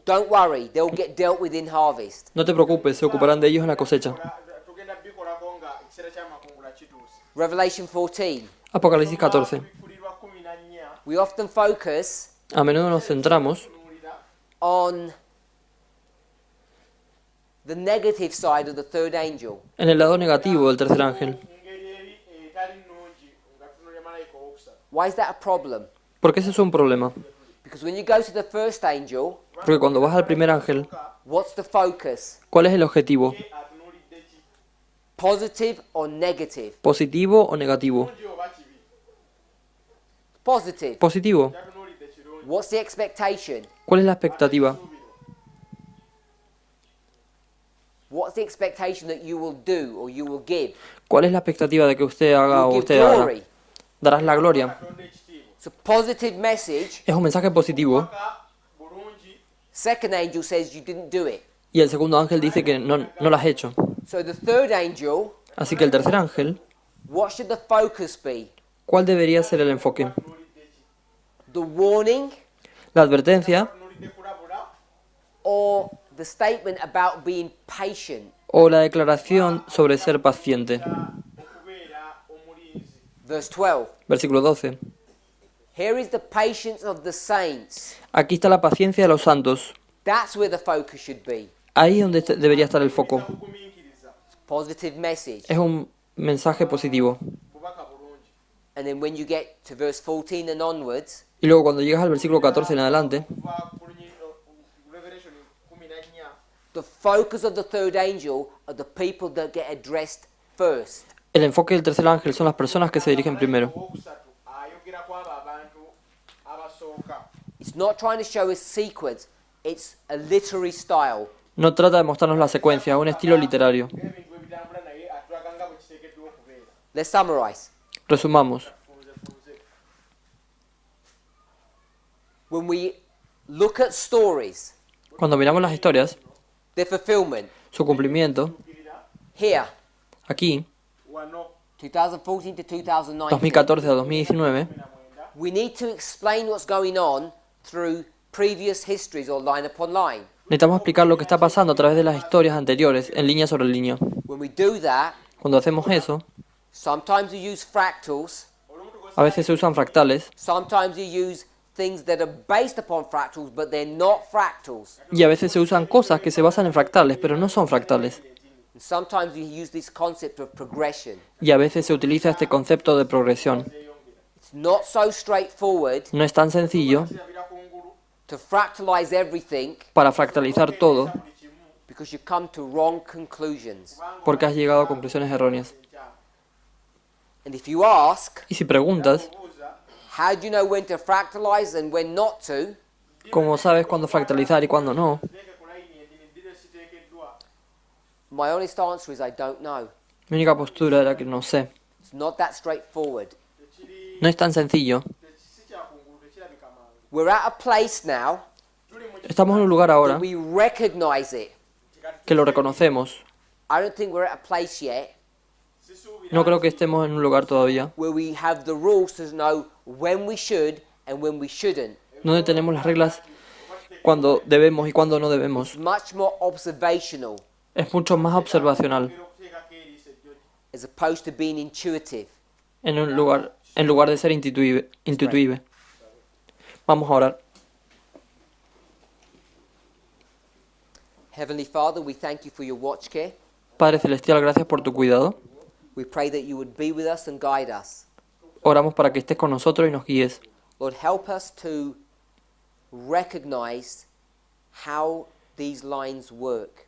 don't worry, they'll get dealt with in harvest. No te preocupes, se ocuparán de ellos en la cosecha. Revelation 14. Apocalipsis 14. We often focus A menudo nos centramos on the negative side of the third angel. en el lado negativo del tercer ángel. Why is that a problem? ¿Por qué ese es un problema? Because when you go to the first angel, Porque cuando vas al primer ángel, what's the focus? ¿cuál es el objetivo? Positive or negative? ¿Positivo o negativo? Positive. Positivo. What's the expectation? ¿Cuál es la expectativa? What's the expectation that you will do or you will give? ¿Cuál es la expectativa de que usted haga o You'll usted give haga? glory. Darás la gloria. It's a positive message. Es un mensaje positivo. Second angel says you didn't do it. Y el segundo ángel dice que no lo has hecho. So the third angel, Así que el tercer ángel, what should the focus be? ¿cuál debería ser el enfoque? The warning ¿La advertencia or the statement about being patient? o la declaración sobre ser paciente? Verse 12. Versículo 12. Here is the patience of the saints. Aquí está la paciencia de los santos. That's where the focus should be. Ahí es donde debería estar el foco. Positive message. Es un mensaje positivo. And then when you get to verse 14 and onwards, Y luego cuando llegas al versículo 14 en adelante, okuva ku Revelation 14, the focus of the third angel are the people that get addressed first. el enfoque del tercer ángel son las personas que se dirigen primero. owookusatu ayogeraku abo abantu abasooka. It's not trying to show a sequence, it's a literary style. No trata de mostrarnos la secuencia, un estilo literario. Ebintu bwe bitambula naye atulaga nga bwe kiteekeddwa okubeera. Let's summarize. Resumamos. Funze. When we look at stories, Cuando miramos las historias, their fulfillment, su cumplimiento, here, aquí, Wano 2014 to 2019, 2014 a 2019, we need to explain what's going on through previous histories or line upon line. necesitamos explicar lo que está pasando a través de las historias anteriores, en línea sobre línea. When we do that, Cuando hacemos eso, sometimes you use fractals, a veces se usan fractales sometimes you use things that are based upon fractals, but they're not fractals. y a veces se usan cosas que se basan en fractales, pero no son fractales. And sometimes you use this concept of progression. Y a veces se utiliza este concepto de progresión. It's not so straightforward No es tan sencillo kirabira kungulu to fractalize everything para fractalizar todo buli kimu because you come to wrong conclusions. porque has llegado a conclusiones erróneas. And if you ask, Y si preguntas, buuza how do you know when to fractalize and when not to? ¿cómo sabes cuándo fractalizar y cuándo no? teeke ku layini endini ddire siteekeddwa. My honest answer is I don't know. Mi única postura era que no sé. It's not that straightforward. Tekiri No es tan sencillo. si kyakungulu tekirabika mangu. We're at a place now Tuli mu Estamos en un lugar ahora that we recognize it. que lo reconocemos. I don't think we're at a place yet sisuubira No creo que estemos en un lugar todavía where we have the rules to know when we should and when we shouldn't. donde tenemos las reglas cuando debemos y cuando no debemos. It's much more observational Es mucho más observacional era okuteekako eriiso ejjogi. as opposed to being intuitive. en lugar de ser intuitive. Vamos a orar. Heavenly Father, we thank you for your watch care. Padre Celestial, gracias por tu cuidado. We pray that you would be with us and guide us. Oramos para que estés con nosotros y nos guíes. Lord, help us to recognize how these lines work.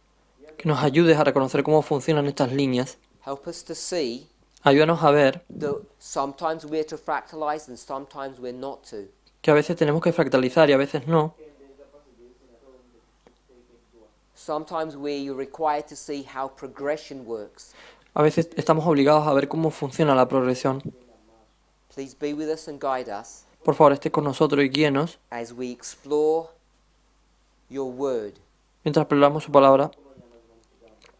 Que nos ayudes a reconocer cómo funcionan estas líneas. Help us to see Ayúdanos a ver that sometimes we're to fractalize and sometimes we're not to. que a veces tenemos que fractalizar y a veces no. Sometimes we're required to see how progression works. A veces estamos obligados a ver cómo funciona la progresión. Please be with us and guide us Por favor, esté con nosotros y guíenos as we explore your word. mientras exploramos su palabra.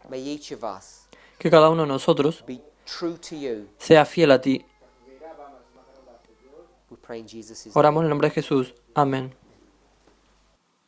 May each of us Que cada uno de nosotros be true to you. sea fiel a ti. We pray in Jesus' name. Oramos en el nombre de Jesús. Amén.